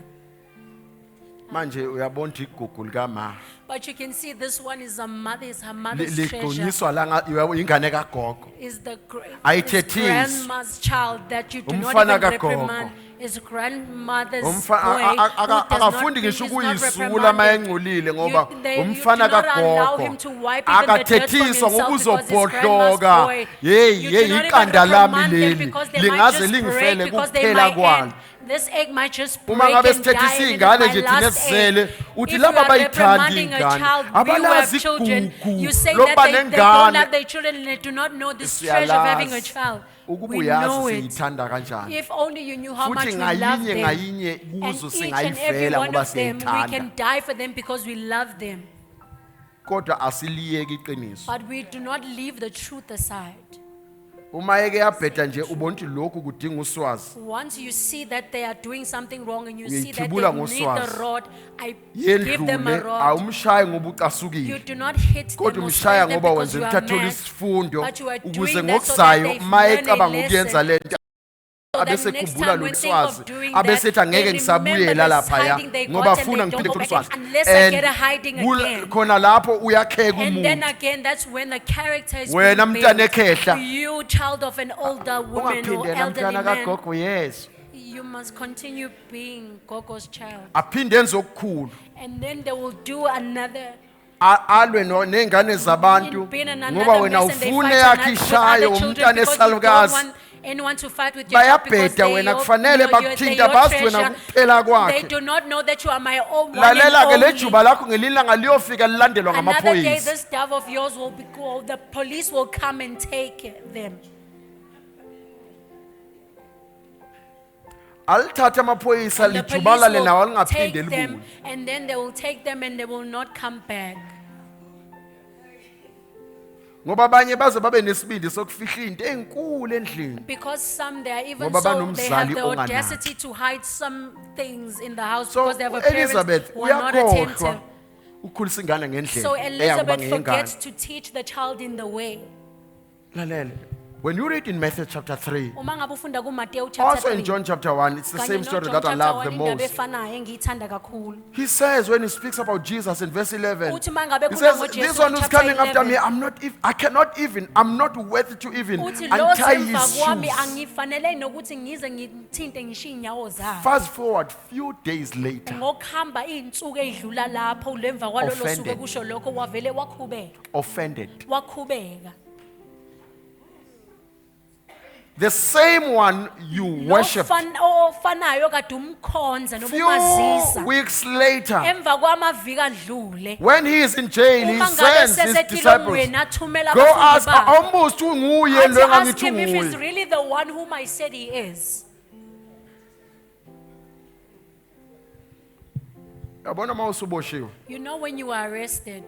manje uyabona ukuthi igugu likama But you can see this one is her mother's treasure. ligqonyiswa la ingane kagogo Is the Ayithethisi. grandma's child that you do not Umfana even kagogo. reprimand. Is grandmother's boy who does akafundi not, ngisho is not ukuyisula uma reprimanded. engcolile ngoba You do umfana not allow kagogo him to wipe even the dirt from akathethiswa himself because he's ngokuzobhodloka grandma's boy. yeyi You do yeyi not even iqanda lami reprimand them leli because they might lingaze just lingifele break, because they kuphela might kwalo end. This egg might just break uma ngabe and die, sithethisa and it is iy'ngane my nje thina last esisele egg. uthi If laba you are abayithanda reprimanding a iy'ngane child, we who abalazi have children, igugu you say lokuba that they don't nengane have their children and they do not know this treasure of having a siyalazi child. ukuba We know uyazi it. siyithanda kanjani If only you knew how much futhi we love ngayinye them. ngayinye And kuzo each and every singayivela one ngoba of them, we siyayithanda can die for them because we love them. kodwa asiliyeki iqiniso But we do not leave the truth aside. uma eke yabheda nje ubona ukuthi lokhu kudinga uswazi Once you see that they are doing something wrong and you see that they Uyayithibula need ngoswazi. the rod, I give them a yendlule rod. awumshayi ngoba You ucasukile do not hit them kodwa or umshaya strike them ngoba because wenze you ukuthi are athole mad. isifundo But you are ukuze doing that so that ngokuzayo they uma learn a ecabanga ukuyenza lesson. lento So that abese next khumbula time when think lokuswazi of doing abesethi that, angeke they ngisabuyela remember the laphaya hiding they ngoba got and afuna they ngiphinde don't ngithole go back uswazi unless I get a hiding again. khona lapho uyakheka And then umuntu again, that's when the character is Wena being mntana built. ekhehla. You, child of an older woman or ungaphindela elderly mntana man, kagogo yes you must continue being Gogo's child. aphinde enze okukhulu And then they will do another. alwe nengane zabantu Been in ngoba another wena mess and they ufune fight yakhe with ishayo other children umntana because you don't esalukazi want anyone to fight with your child because bayabheda they wena your- kufanele your- bakuthinta they're your bazi wena treasure. kuphela They kwakhe do not know that you are my own one lalela ke and le only. juba lakho ngelinye ilanga liyofika lilandelwa Another day, ngamaphoyisa this dove of yours will be called. The police will come and take them. alithathe amaphoyisa And the police lijubalale nawo will lingaphinde take them, libuye and then they will take them, and they will not come back. ngoba abanye baze babe nesibindi sokufihla into ezinkulu endlini Because some they are even Ngoba so banomzali they have the onganaki. audacity to hide some things in the house so because they have a parents Elizabeth who are not uyakhohlwa attentive. ukhulisa ingane So ngendlela eyakuba Elizabeth ngeyengane forgets to teach the child in the way. lalela When you read in Matthew chapter 3, Uma ngabe ufunda kuMateyu chapter also in 3, John chapter 1, it's the kanye same no story John that I chapter love the 1, indaba most. efanayo engiyithanda kakhulu. He says when he speaks about Jesus in verse 11, Uthi uma ngabe he khuluma says, ngoJesu this one who's chapter coming after 11, me, I'm not worthy to even uthi lo untie osemva his kwami shoes. angifanele nokuthi ngize ngithinte ngishiye inyawo zakhe. Fast forward few days later, Ngokuhamba izinsuku ezidlula lapho lemva kwalolo suku Offended. kusho lokho wavele wakhubeka. offended. Wakhubeka. The same one you worship. Ofanayo kade umkhonza noma Few umazisa. weeks later, Emva kwamaviki adlule. when he is in jail, he Uma ngabe sends his sesetilongweni disciples, athumela go ask, abafundi bakhe. almost unguye Athi lo ask engangithi him if he's unguye. really the one whom I said he is. Yabona uma usuboshiwe. You know when you are arrested,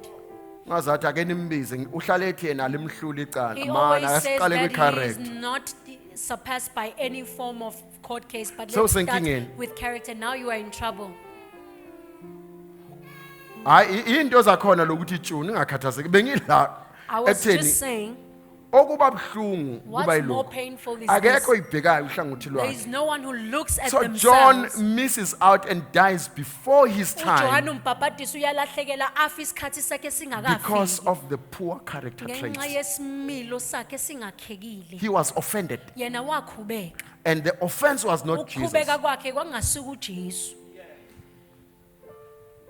Ngazathi ake nimbize uhlale ethi yena limhlula icala. he Mana always says asiqale that he is kwi-correct. not surpassed by any form of court case, but So let's start senkingeni. with character. Now you are in trouble. Hayi into zakhona lokuthi tshuni ngakhathazeki bengidla I was ekutheni just saying, okuba buhlungu kuba what's more yilokho. painful is Akekho this. ibhekayo uhlangothi There lwakhe. is no one who looks at So John themselves. misses out and dies before his uJohane time umbhabhadisi uyalahlekela afa isikhathi sakhe because singakafiki. of the poor character Ngenxa traits. yesimilo sakhe singakhekile. He was offended, Yena wakhubeka. and the offense was not Jesus, Ukukhubeka kwakhe kwangasuka uJesu.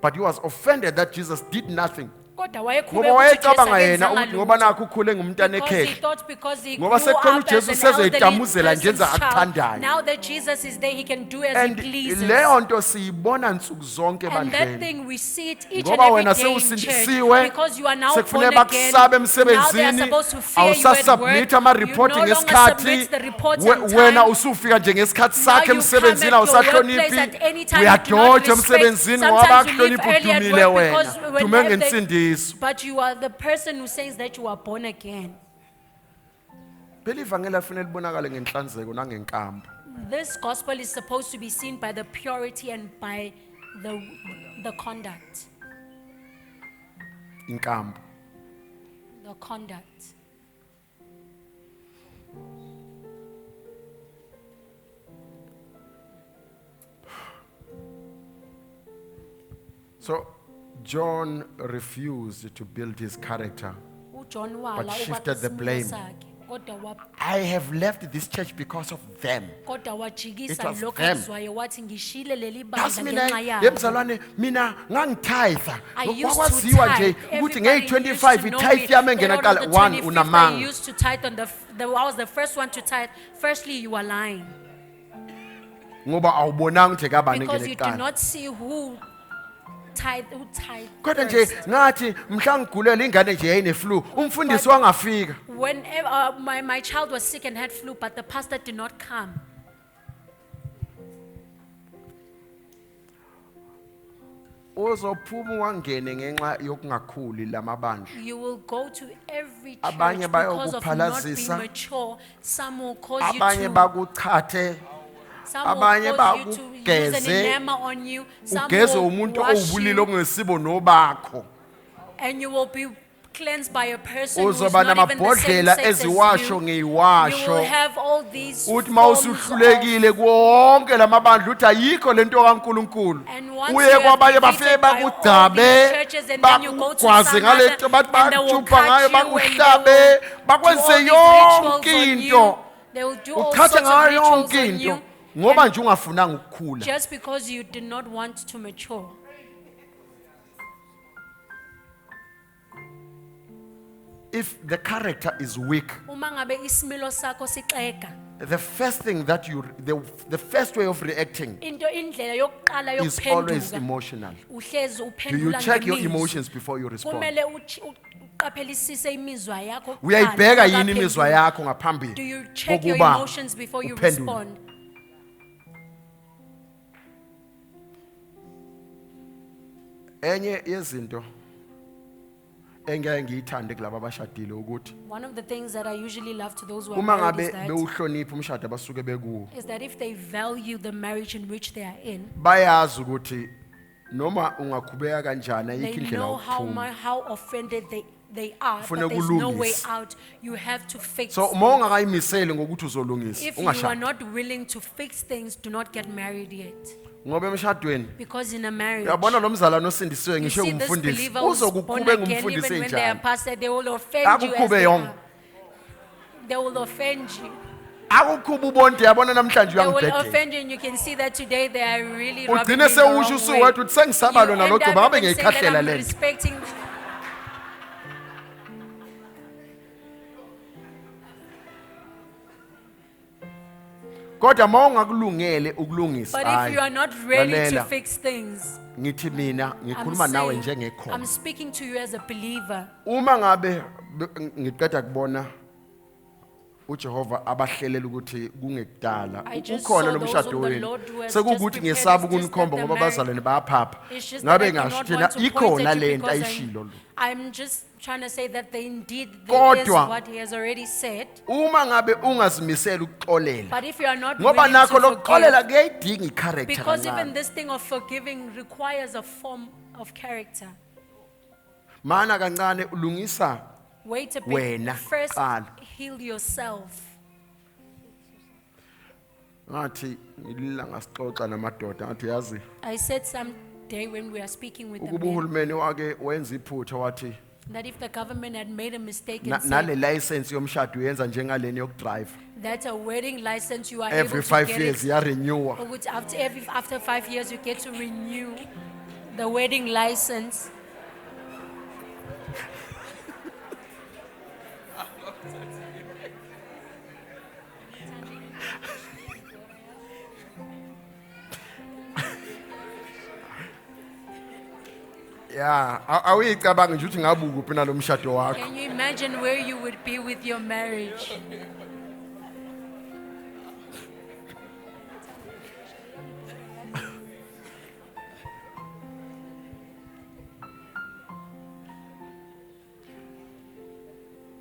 but he was offended that Jesus did nothing. Kodwa Ngoba wayekhubeka ukuthi Jesu wayecabanga yena akenzanga ukuthi ngoba lutho. nakho ukhule ngumntana Because he ekhehla. thought because he grew Ngoba sekhona up as uJesu an sezoyitamuzela elderly nje enza person's child, akuthandayo. now that Jesus is there, he can do as he And pleases. leyo nto siyibona nsuku zonke And that ebandleni. thing we see it each and Ngoba every wena day in sewusindisiwe, church. Because you are now born sekufuneka again. bakusabe Now they are emsebenzini, supposed to fear you at awusasubmit work. ama-report You no longer ngesikhathi, submit the reports we- on wena time. usufika nje ngesikhathi Now sakhe you come emsebenzini at your workplace awusahloniphi, at any time, you do not uyadoja respect. emsebenzini ngoba Sometimes you leave bakuhlonipha early at udumile work wena, because dume whenever ngensindiso. but you are the person who says that you are born again. Phela ivangeli afanele libonakale ngenhlanzeko nangenkambo. This gospel is supposed to be seen by the purity and by the conduct. Inkambo. The conduct. So John refused to build his character. uJohn wala shifted the ukwakha blame. isimilo sakhe, I have left this church because of them. kodwa It wajikisa was lokho them. akuzwayo wathi ngishile leli Yazi bandla mina ngenxa yabo. yemzalwane mina ngangithayitha. I used to Kwakwaziwa nje tithe. ukuthi Everybody ngeyi-25 used to know itithe me yami that engena on kuqala the 1 25th I unamanga. used to tithe on I was the first one to tithe. Firstly, you are lying. Ngoba awubonanga ukuthi kabani Because engene you do kuqala. not see who tithe Kodwa nje first. ngathi mhla ngigulela ingane nje yayine-flu, umfundisi wangafika. Whenever my child was sick and had flu, but the pastor did not come. Uzophuma wangene ngenxa yokungakhuli lamabandla. You will go to every church Abanye because of not being bayokuphalazisa. mature. Some will cause you Abanye to. bakuchathe, Some will abanye cause you to use an bakugeze, enema on you. Some ugeze will umuntu wash owubulili you, ongesibo nobakho. and you will be cleansed by a person who is Uzoba not even the same namabhodlela sex as eziwasho you. You ngeyiwasho. will have all these Uthi forms mawusuhlulekile kuwonke lamabandla uthi ayikho lento kaNkuluNkulu. And once Uye you have kwabanye bafike defeated by all bakudhabe, these churches and then you go to bakugwaze some ngalento other, bathi and they will bakujupa ngayo cut you and they bakuhlabe, will bakwenze do all these rituals yonke on into. you. They will do all sorts Uthathe of ngayo rituals yonke on into you. ngoba And nje ungafunanga ukukhula. just because you did not want to mature. If the character is weak, Uma ngabe isimilo sakho sixega, the first thing that the first way of reacting indlela yokuqala is always yokuphenduka emotional. uhlezi Do you uphendula check your ngemizwa. emotions before you respond? Kumele uqaphelisise imizwa yakho kuqala, Uyayibheka yini ungaphenduli. imizwa yakho Do ngaphambili you check your kokuba emotions before you uphendule? respond? Enye yezinto engeke ngiyithande kulabo abashadile ukuthi One of the things that I usually love to those who are uma married ngabe bewuhlonipha umshado abasuke bekuwo, is that if they value the marriage in which they are in, bayazi ukuthi noma ungakhubeka kanjani they ayikho indlela know yokuphuma. how offended they are, Ufuna but there's no way ukulungisa. out. You have to fix So things. uma ungakayimiseli ngokuthi uzolungisa If you are ungashadi. not willing to fix things, do not get married yet. Ngoba emshadweni Because in a marriage, uyabona lo mzalwane osindisiwe you ngisho see this umfundisi believer who's born uzokukube again, ngumfundisi even when they are enjani. pastor, they will offend you as Akukhube they yonke. are. They will offend you. Akukhuba ubonke yabona namhlanje They will uyangibhedela. offend you, and you can see that today they are really rubbing Ugcine you the wrong sewusho way. usuwethu uthi sengisaba You lona end lo up gcoba ngabe even saying that ngiyikahlela I'm lento. respecting. Kodwa uma ungakulungele ukulungisa But if you are hayi, not ready to lalela. fix things, ngithi mina I'm ngikhuluma nawe saying, njengekhono. I'm speaking to you as a believer. Uma ngabe ngiqeda kubona uJehova abahlelela ukuthi kungekudala I just ukhona saw lo those mshado whom the wenu Lord who has sekukuthi just prepared ngiyesaba is just ukunikhomba that ngoba the abazalwane bayaphapha It's just that ngabe I do ngasho not thina want to point ikhona at you lento because ayishilo lo. I'm just trying to say that indeed there is Kodwa- what he has already said. Uma ngabe ungazimisela ukuxolela But if you are not ngoba willing nakho to lokuxolela forgive, kuyayidinga i-character because even kancane. this thing of forgiving requires a form of character. Mana kancane ulungisa Wait a Wena, bit. First, qala. heal yourself. ngathi ngilila ngasixoxa namadoda ngathi yazi I said someday when we are speaking with the ukuba men uhulumeni wake wenza iphutha wathi that if the government had made a mistake na- and nale said license yomshado uyenza njengaleni yokudrive that a wedding license you are every able to 5 get years it, yarenewa. ukuthi after 5 years you get to renew the wedding license. Yeah, awuyicabangi nje ukuthi ngabe ukuphi nalo mshado wakho. Can you imagine where you would be with your marriage?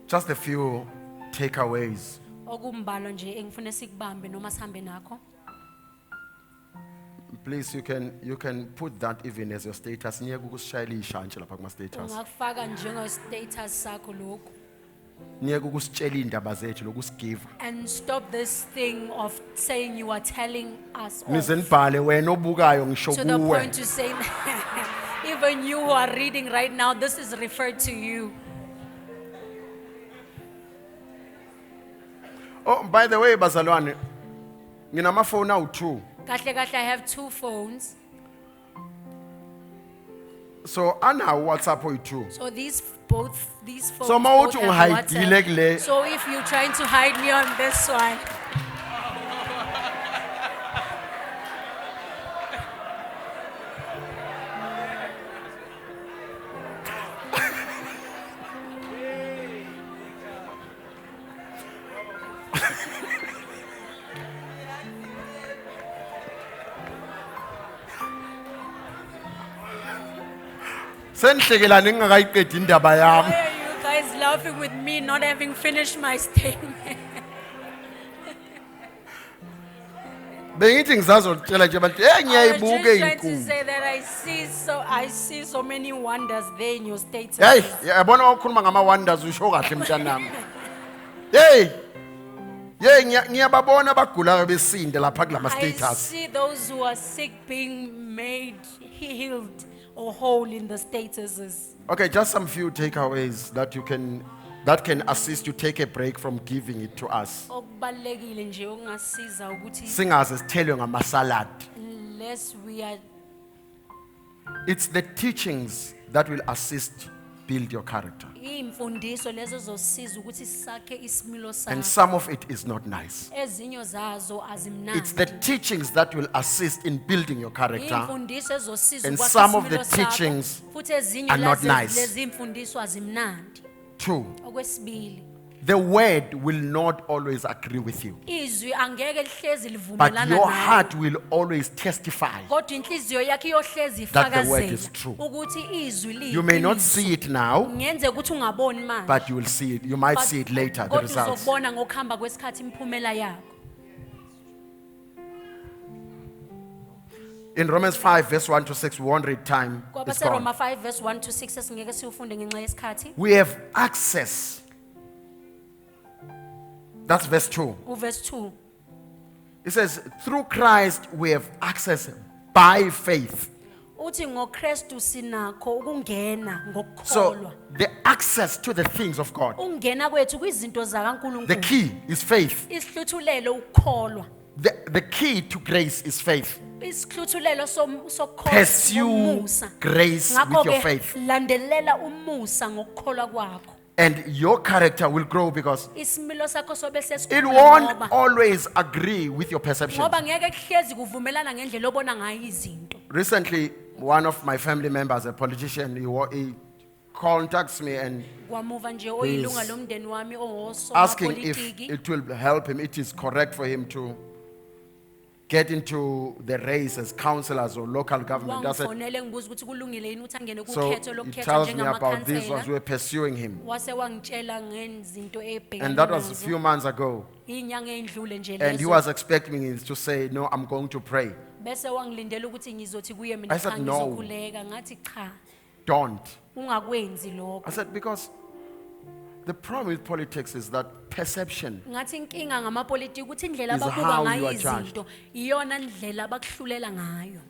Just a few takeaways. Okumbalo nje engifuna sikubambe noma sihambe nakho. Please, you can put that even as your status. Ngiyeke ukusishayela ishantshi lapha kuma status. Ungakufaka njengo status sakho lokho. Ngiyeke ukusitshela indaba zethu lokusigive. And stop this thing of saying you are telling us Nize off. nibhale wena obukayo ngisho To the kuwe. point to say, even you who are reading right now, this is referred to you. Oh, by the way, bazalwane, nginamafoni awu2. Kahle kahle, I have 2 phones. So anawo WhatsApp oyi2. So these phones So uma both uthi have ungihidile kule- WhatsApp. So if you're trying to hide me on this one, Senihlekelana ngingakayiqedi indaba why yami. are you guys laughing with me not having finished my statement? Bengithi ngizazolitshela nje abantu, I was ngiyayibuka just trying to inkulu. say that I see so many wonders there in your status. Hey, yabona ukukhuluma ngama wonders usho kahle mntanami. Hey. Hey, ngiyababona abagulayo besinde lapha kulama I status. see those who are sick being made healed or whole in the statuses. Okay, just some few takeaways that can assist you take a break from giving it to us. Okubalekile nje okungasiza ukuthi Singaze sithelwe ngamasalad. unless we are It's the teachings that will assist build your character. imfundiso lezo zosiza ukuthi sakhe isimilo And sakho. some of it is not nice. Ezinyo zazo It's the azimnandi. teachings that will assist in building your character. Imfundiso ezosiza And ukwakha some of isimilo the sakho, teachings futhi ezinye are not nice. lezi imfundiso azimnandi. 2, Okwesibili, the word will not always agree with you, izwi angeke lihlezi but livumelana your nawe. heart will always testify. Kodwa inhliziyo yakhe iyohlezi That the word is ifakazela true. ukuthi izwi You may not liyiqiniso. see it now, Ngenze ukuthi ungaboni manje. but you will see it. You might But see it later, the kodwa results. uzokubona ngokuhamba kwesikhathi imiphumela yakho. In Romans 5 verse 1 to 6, we won't read time. It's gone. kwabaseroma 5 verse 1 to 6 esingeke siwufunde ngenxa yesikhathi. We have access. That's verse 2. Uverse 2 It says, through Christ we have access by faith. uthi ngoKristu sinakho ukungena So ngokukholwa. the access to the things of God. Ungena kwethu kwizinto The zakaNkulunkulu. key is faith. Isihluthulelo ukukholwa. The key to grace is faith. Isihluthulelo sokukholwa Pursue ngomusa. grace with Ngakho your ke faith. landelela umusa ngokukholwa kwakho. And your character will grow because Isimilo sakho sobe it sesikhulu won't ngoba always agree with your perception. ngeke kuhlezi kuvumelana ngendlela obona ngayo izinto. Recently, one of my family members, a politician, he contacts me and Kwamuva nje oyilunga lomndeni wami asking if owosopolitiki it will help him, it is correct for him to get into the race as councillors or local government. I said, wangifonele ngibuza ukuthi kulungile yini ukuthi angene so kukhetho he lokukhetha tells me about this as njengamakhansela. we were pursuing him. Wase wangitshela ngezinto ebhekene And that was a nazo. few months ago. Inyanga endlule nje And he lezo. was expecting me to say, no, I'm going to pray. Bese wangilindela ukuthi ngizothi kuye mina I said, cha no. ngizokhuleka ngathi cha Don't. ungakwenzi I lokho. said, because the problem with politics is that perception. Ngathi inkinga ngamapolitiki ukuthi indlela Is ababuka how you ngayo are judged. izinto iyona ndlela abakuhlulela ngayo.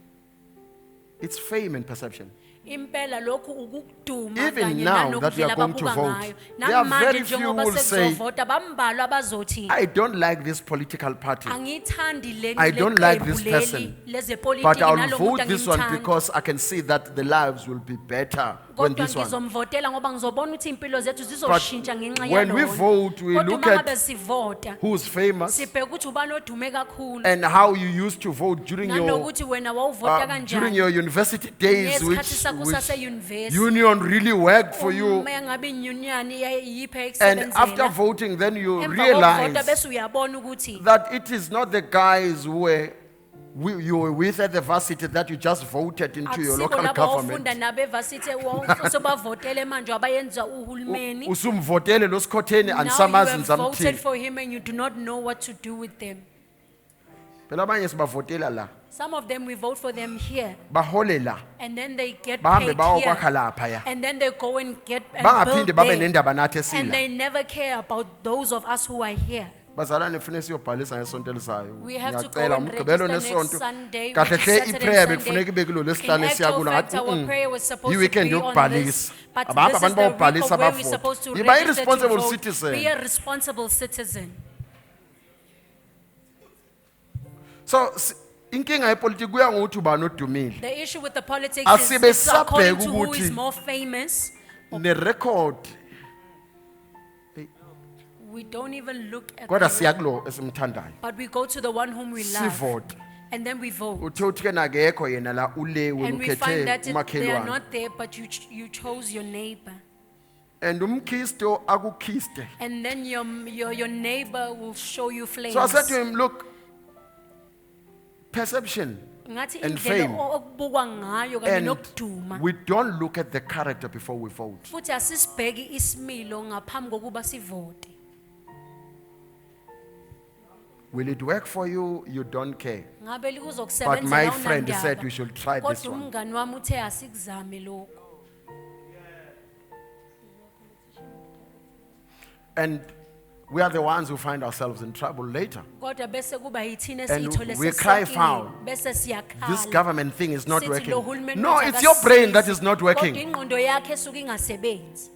It's fame and perception. Impela lokhu ukuduma Even kanye now that we are nanokudlela going to ababuka vote, ngayo. there are Namanje very few njengoba who will say, sekuzovota bambalwa abazothi I don't like this political party, angithandi I don't like this leli person, lezepolitiki but I'll nalomuntu vote this one angimthandi. because I can see that the lives will be better when Kodwa this one. ngizomvotela ngoba ngizobona ukuthi impilo zethu But zizoshintsha ngenxa when we yalona. vote, we Kodwa look uma at ngabe sivota who's famous sibheka ukuthi ubani odume kakhulu and how you used to vote during your nanokuthi wena wawuvota during kanjani. your university days, Ngesikhathi which sakho saseyunivesi. union really worked for you. Uma ngabe inyunyani iyiphe And after ekusebenzela. voting, then you Emva kokuvota realize bese uyabona ukuthi that it is not the guys who were you were with at the varsity that you just voted into your akusikho local labo government. ofunda nabe varsity sobavotele manje abayenza uhulumeni. Usumvotele lo Skhotheni and Now you samazi have voted nizamthini. for him and you do not know what to do with them. Phela abanye sibavotela la, Some of them we vote for them here bahole la, and then they get bahambe paid bayokwakha here lapha ya. and then they go and get and Bangaphinde build babe there. nendaba nathi And esila. they never care about those of us who are here. Bazalwane fune siyobhalisa ngesonto elizayo. We have to go Ngiyacela and umgqibelo register next nesonto. Sunday, Kahle which is hle Saturday iprayer and bekufuneka ibe kulo In lesihlanu actual esiyakuna fact, our ngathi. prayer was supposed to I-weekend be on yokubhalisa. this, but Abantu this is the week bayobhalisa of where we're bavote. supposed to Yiba register to i-responsible vote. citizen. Be a responsible citizen. So inkinga yepolitiki kuya ngokuthi ubani odumile. The issue with the politics Asibe is it's according sabheka to who is ukuthi- more famous. Ne record We don't even look at kodwa the, siyakulo esimthandayo. but we go to the one whom we love. Sivote. And then we vote. Uthe uthi ke nakekho yena la ule wena And we find ukhethe that they are umakhelwane. not there, but you chose your neighbor. And umkhisto akukhiste. And then your neighbor will show you flames. So I said to him, look, perception Ngathi and indlela fame. okubukwa ngayo kanye and nokuduma. we don't look at the character before we vote. Futhi asisibheki isimilo ngaphambi kokuba sivote. Will it work for you? You don't care. Ngabe But kuzokusebenzela my awunandaba. friend said we should try this Kodwa one. umngani wami uthe asikuzame lokho. And we are the ones who find ourselves in trouble later. Kodwa bese kuba yithina And esiyithole we cry sesisenkingeni. foul. Bese siyakhala. This government thing is not Sithi working. lo hulumeni No, wethu it's your brain that akasisizi. is not Kodwa working. ingqondo yakhe esuke ingasebenzi.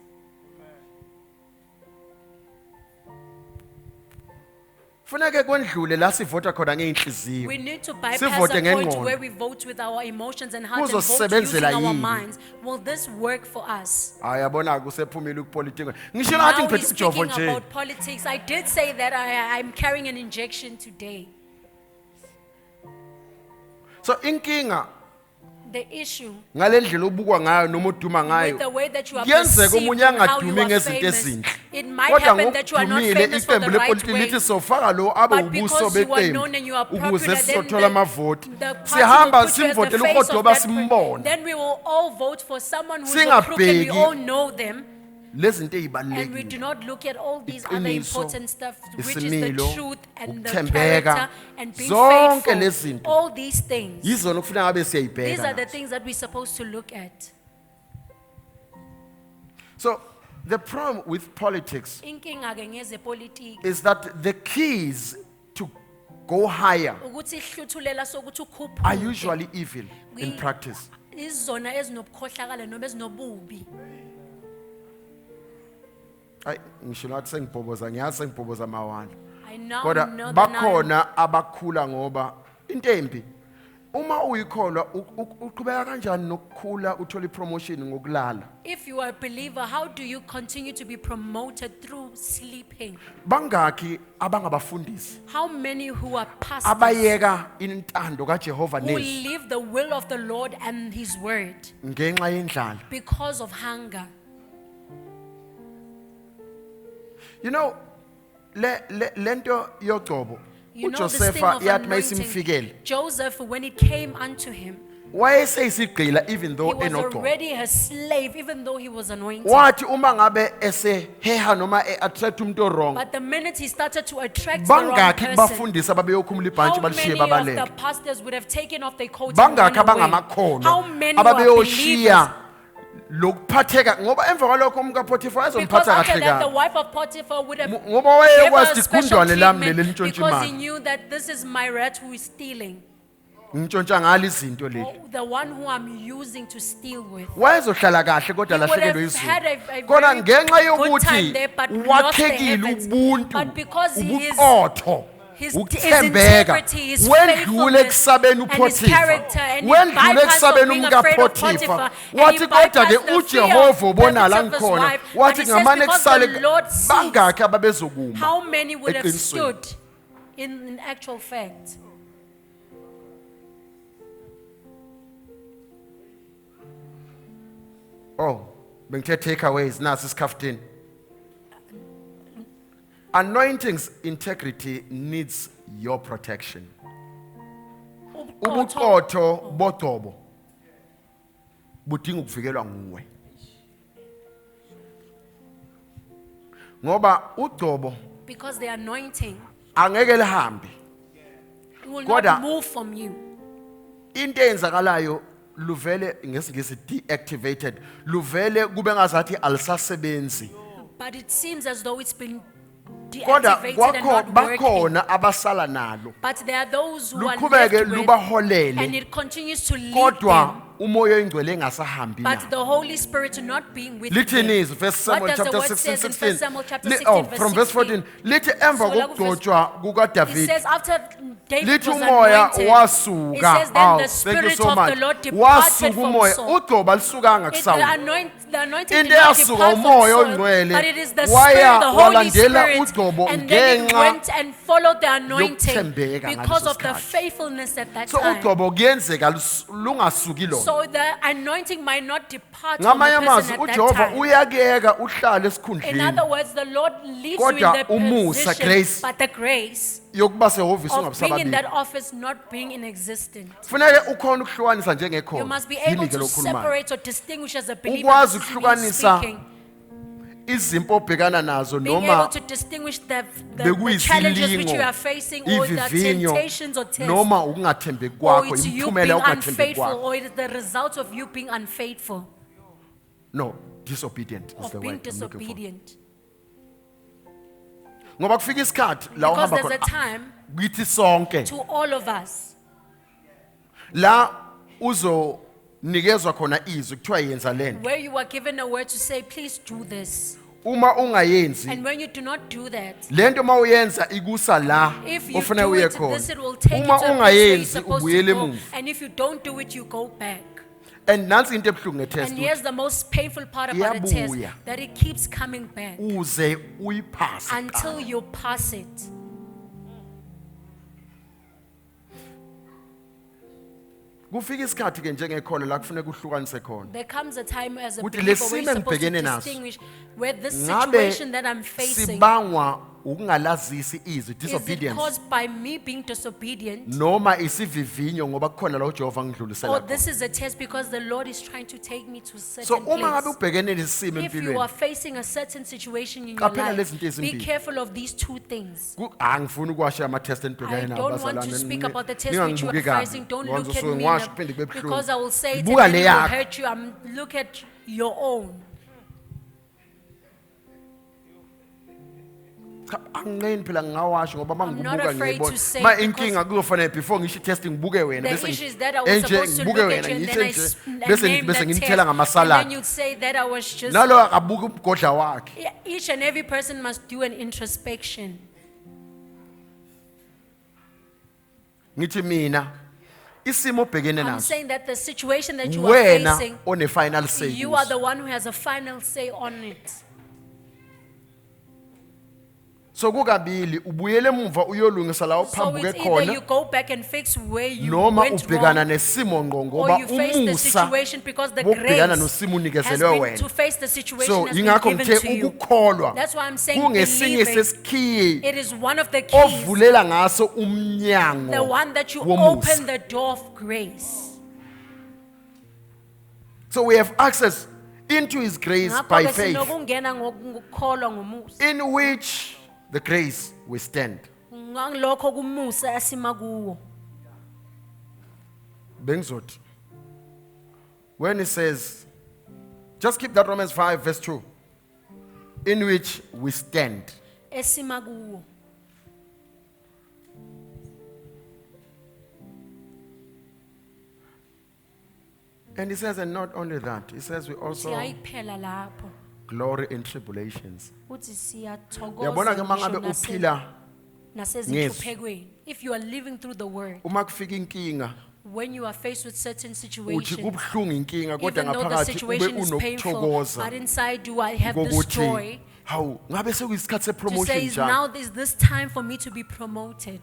Funeke kwendlule la sivota khona ngeinhliziyo. We need to bypass Sivote a point ngengqondo. where we vote with our emotions and hearts and vote Kuzosebenzela using our yini? minds. Will this work for us? Ayabona kusephumile ukupolitika. Ngisho Now ngathi we're ngiphethe ujovo speaking nje. about politics. I did say that I'm carrying an injection today. So inkinga The issue ngalendlela obukwa ngayo noma oduma with the ngayo. way that you are Kuyenzeka perceived omunye and how you angadumi are ngezinto famous. ezinhle. It might Kodwa happen that you are not ngokudumile famous for iqembu the right lepolitiki way. lithi sofaka lo abe But ubuso because you are known beqembu and you are ukuze popular, then sizothola amavoti. the party Sihamba will put you as the simvotele face of ugodoba that simbone. Then we will all vote for someone who is a crook and we Singabheki- all know them. lezinto And we do ezibalulekile not look at all these other Iqiniso, important stuff, which is the isimilo, truth and the ukuthembeka, character and being zonke faithful. lezi zinto. All these things. yizona okufanele ngabe These are siyayibheka the nazo. things that we're supposed to look at. So the problem with politics Inkinga ke ngezepolitiki is that the keys to go higher ukuthi ihluthulela sokuthi are ukhuphuke. usually evil in We- practice. Izona ezinobukhohlakala noma ezinobubi. Ay ngisho nathi sengibhoboza ngiyazi sengibhoboza amawala. I now Kodwa know the nine. bakhona abakhula ngoba intembi uma uyikholwa uqhubeka kanjani nokukhula uthola ipromotion ngokulala. If you are a believer, how do you continue to be promoted through sleeping? Bangaki abangabafundisi How many who are pastors abayeka intando kaJehova who nezi leave the will of the Lord and His word ngenxa yendlala. because of hunger? You know lento yogcobo You know the sting uJosepha of yathi mayisimfikele anointing. Joseph, when it came unto him, wayeseyisigqila even he though was enogcobo. already a slave, even though he was anointed. Wathi uma ngabe eseheha noma attract umuntu wrong But the minute he started to attract the wrong bangaki person, kubafundisa ababeyokhumula how ibhantshi many balishiye of the babaleke. pastors would have taken off their coats Bangaki and run away? abangamakhono How many were believers? ababeyoshiya lokuphatheka ngoba emva kwalokho umkaPotiphar Because azomphatha after kahle that, the kabi. wife of Potiphar would have Ngoba gave wayekwazi her a ukuthi special igundwane lami leli treatment ntshontsha because he imali. knew that this is my rat who is stealing, Ngitshontsha ngalo izinto leli. or the one who I'm using to steal with. Wayezohlala kahle kodwa He would lahlekelwe have had a izulu. Kodwa very ngenxa good time yokuthi there, but lost the wakhekile heavens. ubuntu, But because he is ubuqotho, his ukuthembeka, integrity, his wendlule faithfulness, ekusabeni and his uPotiphar, character, and he wendlule bypassed of ekusabeni being afraid of umkaPotiphar. Potiphar, and he Wathi kodwa ke bypassed the fear uJehova of ubona la Potiphar's ngikhona. wife, but Wathi he says ngamane because kusale the Lord sees bangaki ababezokuma. how many would have eqinisweni. stood in actual fact. Oh, bengithe takeaways nasi isikhaftini. Anointing's integrity needs your protection. Ubuqotho bodhobo budinga ukuvikelwa nguwe. Ngoba ugcobo Because the anointing angeke lihambe. will Kodwa- not move from you. Into eyenzakalayo luvele ngesingisi deactivated. Luvele kube ngazathi alisasebenzi. But it seems as though it's been Kodwa deactivated and not working. bakhona abasala nalo. But there are those who are Luqhubeke left with, lubaholele. and it continues to lead Kodwa them. umoya oyingcwele engasahambi But nabo. the Holy Spirit not being with Lithi them. nizwe verse What Samuel does the chapter word 16 says in 16 1 Samuel chapter Li- 16 oh, verse from verse 16? 14 lithi emva So, like kokugcotshwa It kukaDavid says after David lithi was umoya anointed, it wasuka. says then Aw, the thank you Spirit so of much. the Lord departed Wasuka from umoya Saul. ugcoba alisukanga The kuSawuli. anointing did Into not eyasuka depart from umoya Saul, ongcwele but it is the waya Spirit, the Holy walandela Spirit, ugcobo and then it ngenxa went and followed the anointing yokuthembeka because ngaleso of the sikhathi. faithfulness at that So time. ugcobo kuyenzeka lungasuki lona. So the anointing might not depart from the Ngamanye person amazwi at that uJehova time. uyakuyeka uhlale In esikhundleni other words, the Lord leaves you in Kodwa the umusa, position, grace, but the grace yokuba sehhovisi of being in ungabusababili. that office not being in existence. Kufanele ukhona ukuhlukanisa You njengekhono. must be able Yini ke to lokhulumayo? separate or distinguish as a believer. Ukwazi This is me ukuhlukanisa speaking. Izimpo obhekana nazo Being able noma to distinguish the bekuyisilingo, challenges which you are facing, or the ivivinyo, temptations or tests, noma ukungathembeki or kwakho, it's you imiphumela being yokungathembeki unfaithful, kwakho. or it is the result of you being unfaithful, No, disobedient is of the being word I'm looking for. disobedient. Ngoba kufika isikhathi la Because uhamba there's a khona time kithi sonke to all of us la uzonikezwa khona izwi kuthiwa yenza lento. where you are given a word to say, please do this. Uma ungayenzi And when you do not do that, lento mawuyenza ikusa la if you ofuna do uye it, this it khona. will take you Uma to a place where you're ungayenzi supposed ubuyele to go. emuva. And if you don't do it, you go back. And nansi into ebuhlungu ngetest And here's the most painful part about a test, Iyabuya. that it keeps coming back uze uyiphase. until you pass it. Kufika isikhathi ke njengekhono la kufanele kuhlukanise khona. There comes a time as a Ukuthi believer where lesimo you're supposed to engibhekene naso, distinguish where this Ngabe situation that I'm facing, sibangwa ukungalazisi izwi, Is it disobedience, caused by me being disobedient? noma isivivinyo ngoba kukhona la uJehova Or ngidlulisela khona. this is a test because the Lord is trying to take me to a So certain uma ngabe place? ubhekene nesimo If you are empilweni, facing a certain situation in your Qaphela lezi life, zinto be ezimbili. careful of these two things. angifuni ukuwasha ama test I enibhekene nawo don't want to bazalwane, speak about the test which you are ningangibuki kabi. facing. Don't Ngoba look at ngisuke me ngiwasho now, kuphinde kube buhlungu. because I will say it and Buka then le it will yakho. hurt you. Look at your own. Cha, anginqeni phela ngingawasho ngoba I'm not mangibuka afraid to ngiyibona say ma because inkinga kuzofanele before ngisho i-test ngibuke wena The bese issue is that I was enje supposed to ngibuke look at wena you and ngithi then I nje bese bese name ngimthela that test, and then ngamasaladi you'd say that I was just. nalo akabuka umgodla wakhe. Yeah, each and every person must do an introspection. Ngithi mina isimo obhekene I'm naso saying that the situation that you are wena facing, one final say you are kuso. the one who has a final say on it. So kukabili ubuyele emuva uyolungisa la So uphambuke it's either you khona go back and fix where you noma went ubhekana wrong, nesimo ngqo or ngoba you face the umusa situation because the wokubhekana grace nosimo has unikezelwe been to wena. face the situation So has been ingakho given ngithe to you. ukukholwa That's why I'm saying kungesinye believing. sesikhiyi It is one of the keys, ovulela ngaso the umnyango one that you womusa. open the door of grace. So we have access into his grace by Ngakho-ke faith, sinokungena ngokukholwa ngomusa. in which the grace we stand. Ngalokho kumusa asima kuwo. Benzothi. When he says, just keep that Romans 5 verse 2, in which we stand. Esima kuwo. And he says, and not only that, he says we also Siyayiphela lapho. glory in tribulations. Uthi Uyabona siyathokoza ke mangabe ngisho uphila nasezinhluphekweni. If you are living through the word, uma kufika inkinga when you are faced with certain uthi situations, kubhlungu inkinga kodwa even though the ngaphakathi ube situation is painful, unokuthokoza but inside do I have this kokuthi joy hawu ngabe sekuyisikhathi to say, sepromotion is njani. now is this time for me to be promoted?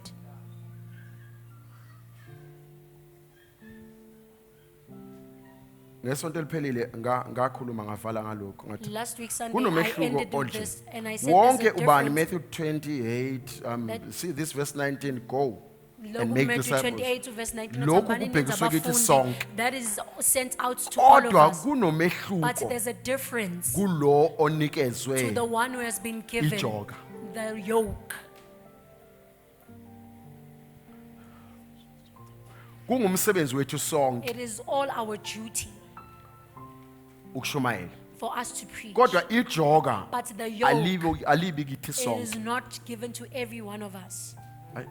Ngesonto eliphelile ngakhuluma ngavala ngalokho ngathi Last week Sunday I kunomehluko ended with onje. this and I said Wonke there's a ubani difference. Matthew 28 That- see this verse 19 go and Lokhu make Matthew disciples. 28 to verse 19 Lokhu uthi, "Hambani kubhekiswe nenze kithi abafundi." sonke. That is sent out to all of Kodwa us. But kunomehluko there's a difference kulo to onikezwe the one who has been given ijoka. the yoke. Kungumsebenzi wethu sonke It is all our duty ukushumayela. for us to preach. Kodwa ijoka But the yoke, alibi kithi it is sonke. not given to every one of us. Hayi,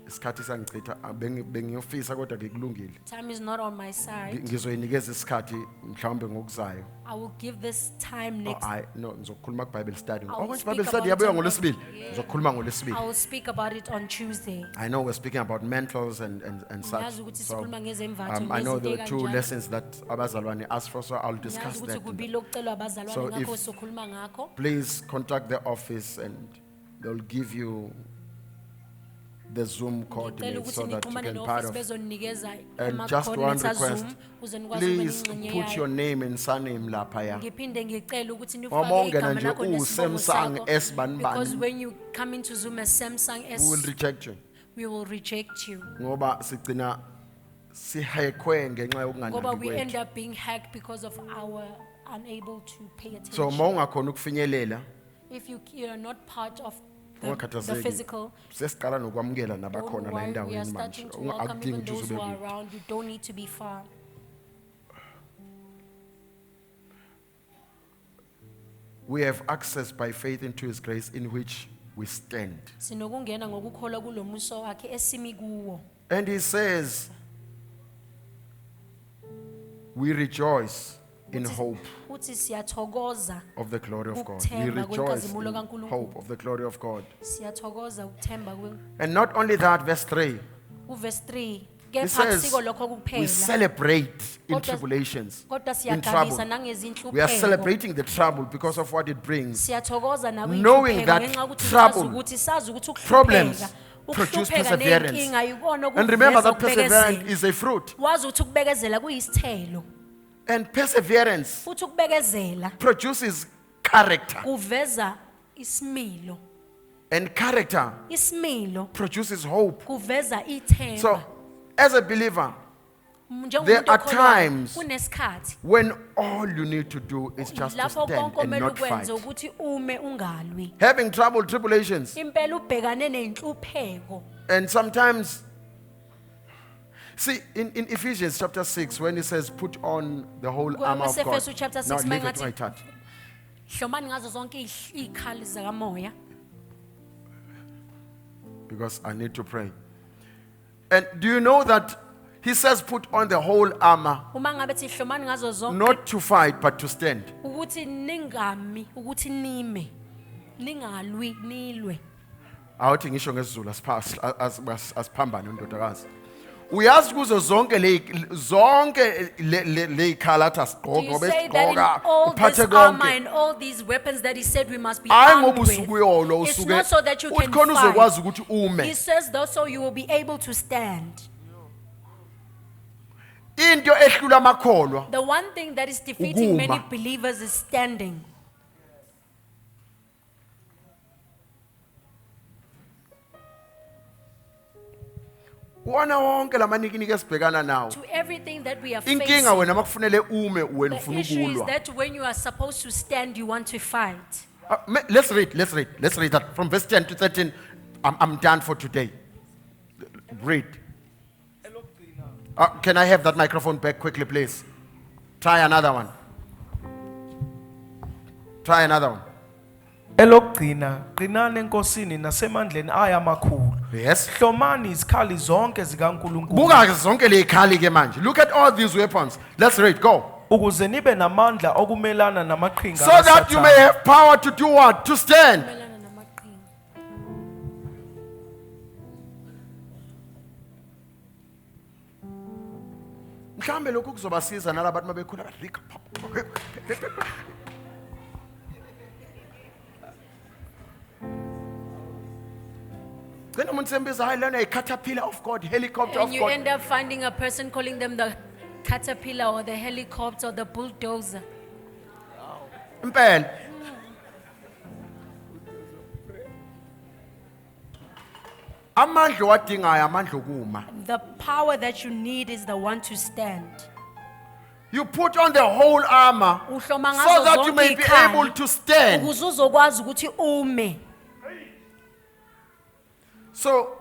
isikhathi sangichitha bengiyofisa kodwa ngikulungile. Time is not on my side. Ngizoyinikeza isikhathi mhlawumbe ngokuzayo. I will give this time next. Hayi no ngizokhuluma ku Bible study. I will Okwanje speak Bible about study it yabuya on ngolesibili. Wednesday. Ngizokhuluma ngolesibili. I will speak about it on Tuesday. I know we're speaking about mentals and such. Ngiyazi ukuthi So, sikhuluma ngezemvatho I know there nezinto were two ekanjalo. lessons that abazalwane asked for, so I'll discuss Ngiyazi ukuthi that. kubili okucelwa abazalwane So ngakho if- sokhuluma ngakho. Please contact the office and they'll give you the Zoom Ngicela coordinates ukuthi so that you nixhumane can part ne-office of. bezonikeza And just one ama-coordinates request, a-Zoom ukuze nikwazi ukuba please ningxenye put your yayo. name and surname lapha ya. Ngiphinde ngicela ukuthi Uma nifake ungena igama nje lakho nesibongo uSamsung sakho, S bani bani. because when you come into Zoom as Samsung We will S, reject you. we will reject you. Ngoba sigcina sihackwe ngenxa Ngoba yokunganaki we end kwethu. up being hacked because of our unable to pay attention. So uma ungakhona ukufinyelela If you are not part of the ungakhathazeki. physical, Sesiqala nokwamukela don't nabakhona la worry, we are endaweni manje. starting to welcome Akudingi even ukuthi those ube who are kude. around. You don't need to be far. We have access by faith into his grace in which we stand. Sinokungena ngokukholwa kulo muso wakhe esimi kuwo. And he says, we rejoice in hope Uthi siyathokoza, of the glory of God. We Ukuthemba rejoice kwenkazimulo in kaNkulunkulu. hope of the glory of God. siyathokoza ukuthemba And not only that, verse 3, uverse 3. he Kepha says, akusiko lokho we kuphela. celebrate in Kodwa- tribulations, Kodwa in trouble. siyagabisa We are nangezinhlupheko. celebrating the trouble because of what it brings. Siyathokoza Knowing nakwinhlupheko that ngenxa yokuthi trouble, sazi ukuthi problems ukuhlupheka, produce ukuhlupheka perseverance. nenkinga yikona And remember okuveza that perseverance ukubekezela. is a fruit. Wazi ukuthi ukubekezela kuyisithelo. And perseverance Futhi ukubekezela produces character. kuveza isimilo. And character Isimilo produces hope. kuveza ithemba. So, as a believer, Njengomuntu there are okholwayo, times kunesikhathi when all you need to do is just to lapho stand konke and omele not ukwenze fight. ukuthi ume ungalwi. Having trouble, tribulations, Impela ubhekane nenhlupheko. and sometimes, see, in Ephesians chapter 6, when it says, put on the whole armor of God. KweEfesu chapter 6 Now, leave it mangathi- right at. Hlomani ngazo zonke izikhali zakamoya. Because I need to pray. And do you know that he says, put on the whole armor, Uma ngabe thi hlomani ngazo zonke not to fight, but to stand? ukuthi ningami, ukuthi nime. Ningalwi, nilwe. Awuthi ngisho ngesizulu asiphambane ndodakazi. Uyazi kuzo zonke le khala Do sigqoka you ngoba say that in sigqoka all this uphathe armor konke. and all these weapons that he said we must be Hayi armed ngoba with? usukuyolo It's usuke not so that you uthi can khona fight. uzokwazi ukuthi He ume. says though so you will be able to stand. Into ehlula amakholwa The one thing that is defeating many Ukuma. believers is standing. wona wonke lamanikini esibhekana nawo. To everything that we are Inkinga facing, wena makufanele ume wena the ufuna issue is ukulwa. that when you are supposed to stand, you want to fight. Let's read that from verse 10 to 13. I'm done for today. Read. Can I have that microphone back quickly, please? Try another one. Try another one. Elokugcina qinani enkosini nasemandleni aya amakhulu. Yes. Hlomani izikhali zonke zikaNkulunkulu Buka ke zonke le khali ke manje. Look at all these weapons. Let's read. Go. ukuze nibe namandla okumelana namaqhinga So that you may have power to do what? To stand. Mhlambe lokhu kuzobasiza nalabantu mabekhona rika. Then umuntu sembiza hayi lana caterpillar of God, helicopter of And you God. end up finding a person calling them the caterpillar or the helicopter or the bulldozer. Impela. Amandla wadingayo amandla okuma. The power that you need is the one to stand. You put on the whole armor Uhloma so ngazo that you zonke may be izikhali, able to stand. ukuze uzokwazi ukuthi ume. So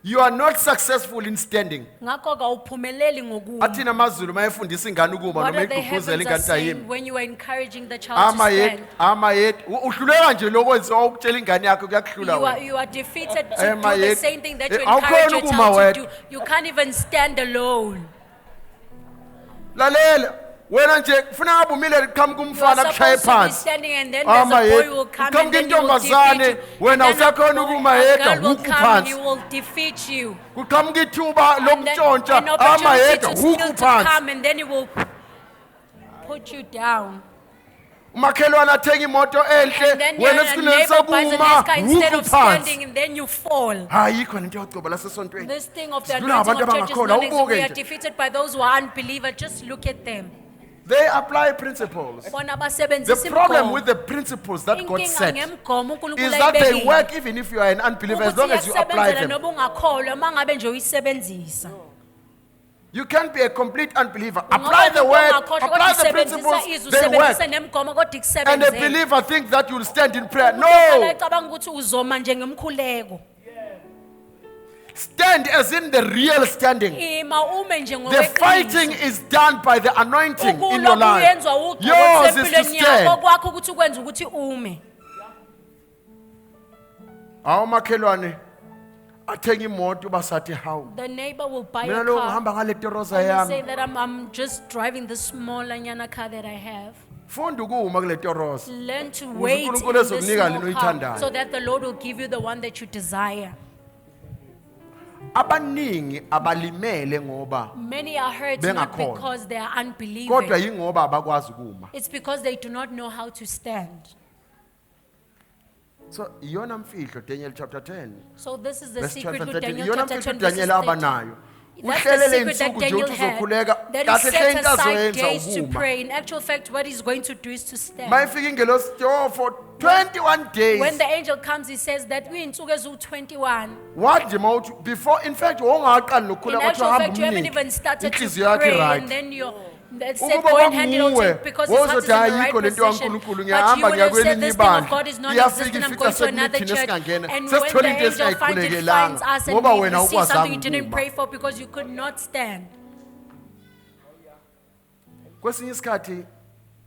you are not successful in standing. Ngakho awuphumeleli ngokuma. Athina amazulu mayefundisa ingane ukuma What noma are the igqugquzela heavens are ingane saying tayimi. when you are encouraging the child to Amayet, stand? amayet. Uhluleka nje lokwenziwa ukutshela ingane yakho kuyakuhlula You wena. are defeated to do Emma, the yet- same thing that you awukhona encourage your ukuma child wena. to do. You can't even stand alone. Lalela. Wena nje kufuna ngabe umile qhamuka You umfana are kushaye supposed to be phansi. standing and then there's a boy who will come and Qhamuka then he will defeat intombazane you. wena And then usakhona ukuma a yedwa girl will huku come and he phansi. will defeat you. Kuqhamuka ithuba And then lokutshontsha an opportunity amayedwa to still huku to phansi. come and then he will put you down. Umakhelwane athenga imoto And enhle then wena your esikhuleni neighbor buys a sokuma nice car instead huku of phansi. standing and then you fall. Hayi khona into yogcoba lasesontweni. This thing of the Sidlula anointing abantu of churches, abangakhona, knowledge, awubuke we are nje. defeated by those who are unbelievers. Just look at them. They apply principles. Bona The basebenzisa problem imigomo. with the principles that God Inkinga set ngemgomo uNkulunkulu is that they ayibekile. work even if you are an unbeliever as long as you apply Ukuthi them. iyasebenzela noma ungakholwa uma ngabe nje uyisebenzisa. You can't be a complete unbeliever. Apply Ngoba the umuntu word, ongakhohlwa apply kodwa the usebenzisa principles, izwi, they work. usebenzisa nemigomo kodwa And a ikusebenzele. believer thinks that you'll stand in prayer. Umuntu ohlala No! ecabanga ukuthi uzoma njengemkhuleko. Stand as in the real standing. Ima ume The njengoweqiniso. fighting is done by the anointing in your Ukulokhu life. uyenzwa ugqobo Yours is to kusempilweni yakho stand. kwakho ukuthi ukwenza ukuthi ume. Awu makhelwane athenga imoto basathi hawu. The neighbor will buy Mina a lo car. ngihamba ngale Torosa And you say yami. that I'm just driving this small anyana car that I have. Funda ukuma kule Torosa. Learn to wait in uNkulunkulu this ezokunika lento small car oyithandayo. so that the Lord will give you the one that you desire. Abaningi abalimele ngoba Many are hurt not Bengakholwa. because they are kodwa unbelieving. yingoba abakwazi ukuma. It's because they do not know how to stand. So iyona mfihlo Daniel chapter 10. So this is the Verse secret 12 and to 13. Daniel Iyona chapter mfihlo 10 verses uDaniel 13. abanayo. That's the Uhlelele secret that insuku nje Daniel uthi had. uzokhuleka, That he kahle hle set into aside azoyenza days to ukuma. pray. In actual fact, what he's going to do is to stand. Mayifika ingelosi oh, for 21 days. When the angel comes, he says that we in 21. Wathi mawuthi before in fact wongaqali In nokhuleka actual uthi fact, you haven't hamba even started to inhliziyo yakhe pray, right. and then you're that said, Ukuba go and hand it over to kwakunguwe, him because his heart is in wozothi the right ayikho lento position. kaNkulunkulu, But ngiyahamba you would ngiya have said, kwelinye this thing of ibandla. God is not Iyafika existent, I'm ifika going to another sekuyithina church. esingangena. And when Sesithola the into angel finds it, esingayikhulekelanga. finds us, and Ngoba we wena receive something you ukwazanga didn't ukuma. pray for because you could not stand. Kwesinye isikhathi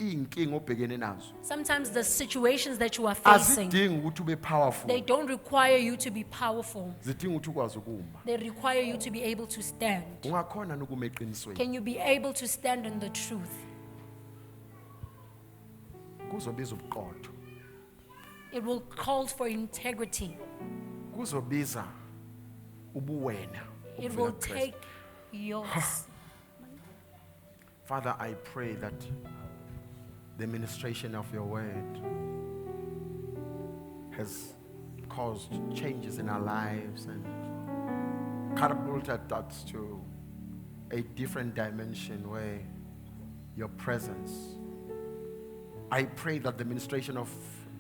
iy'nkinga obhekene nazo Sometimes the situations that you are facing, azidingi ukuthi ube powerful, they don't require you to be powerful. zidinga ukuthi ukwazi ukuma. They require you to be able to stand. Ungakhona nokuma eqinisweni. Can you be able to stand on the truth? Kuzobiza ubuqotho, It will call for integrity. kuzobiza ubuwena. It obuvela will kuKristu. take yours. Father, I pray that the ministration of your word has caused changes in our lives and catapulted us to a different dimension where your presence. I pray that the ministration of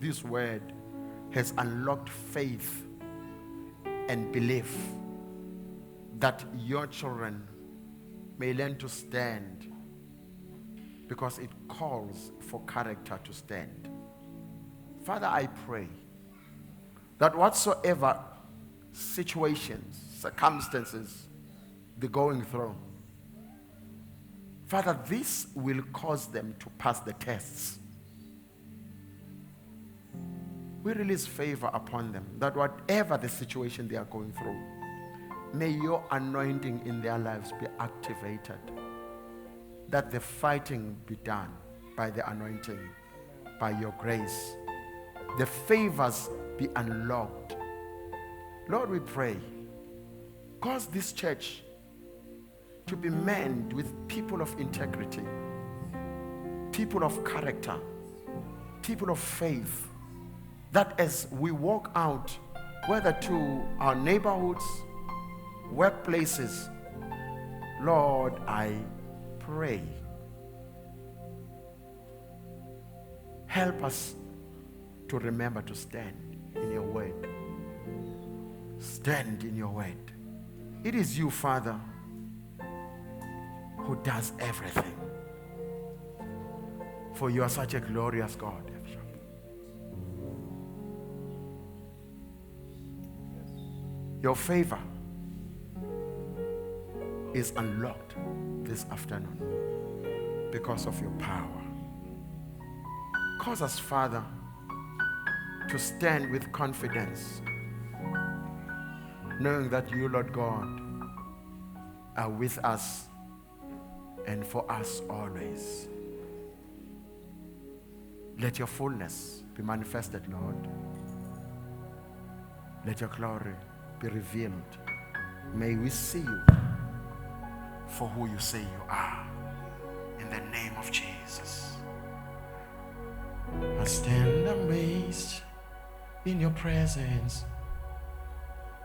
this word has unlocked faith and belief that your children may learn to stand, because it calls for character to stand. Father, I pray that whatsoever situations, circumstances they're going through, Father, this will cause them to pass the tests. We release favor upon them, that whatever the situation they are going through, may your anointing in their lives be activated, that the fighting be done by the anointing, by your grace. The favors be unlocked. Lord, we pray, cause this church to be manned with people of integrity, people of character, people of faith, that as we walk out, whether to our neighborhoods, workplaces, Lord, I pray, help us to remember to stand in your word. Stand in your word. It is you, Father, who does everything. For you are such a glorious God. Your favor is unlocked this afternoon because of your power. Cause us, Father, to stand with confidence, knowing that you, Lord God, are with us and for us always. Let your fullness be manifested, Lord. Let your glory be revealed. May we see you for who you say you are. In the name of Jesus. I stand amazed in your presence.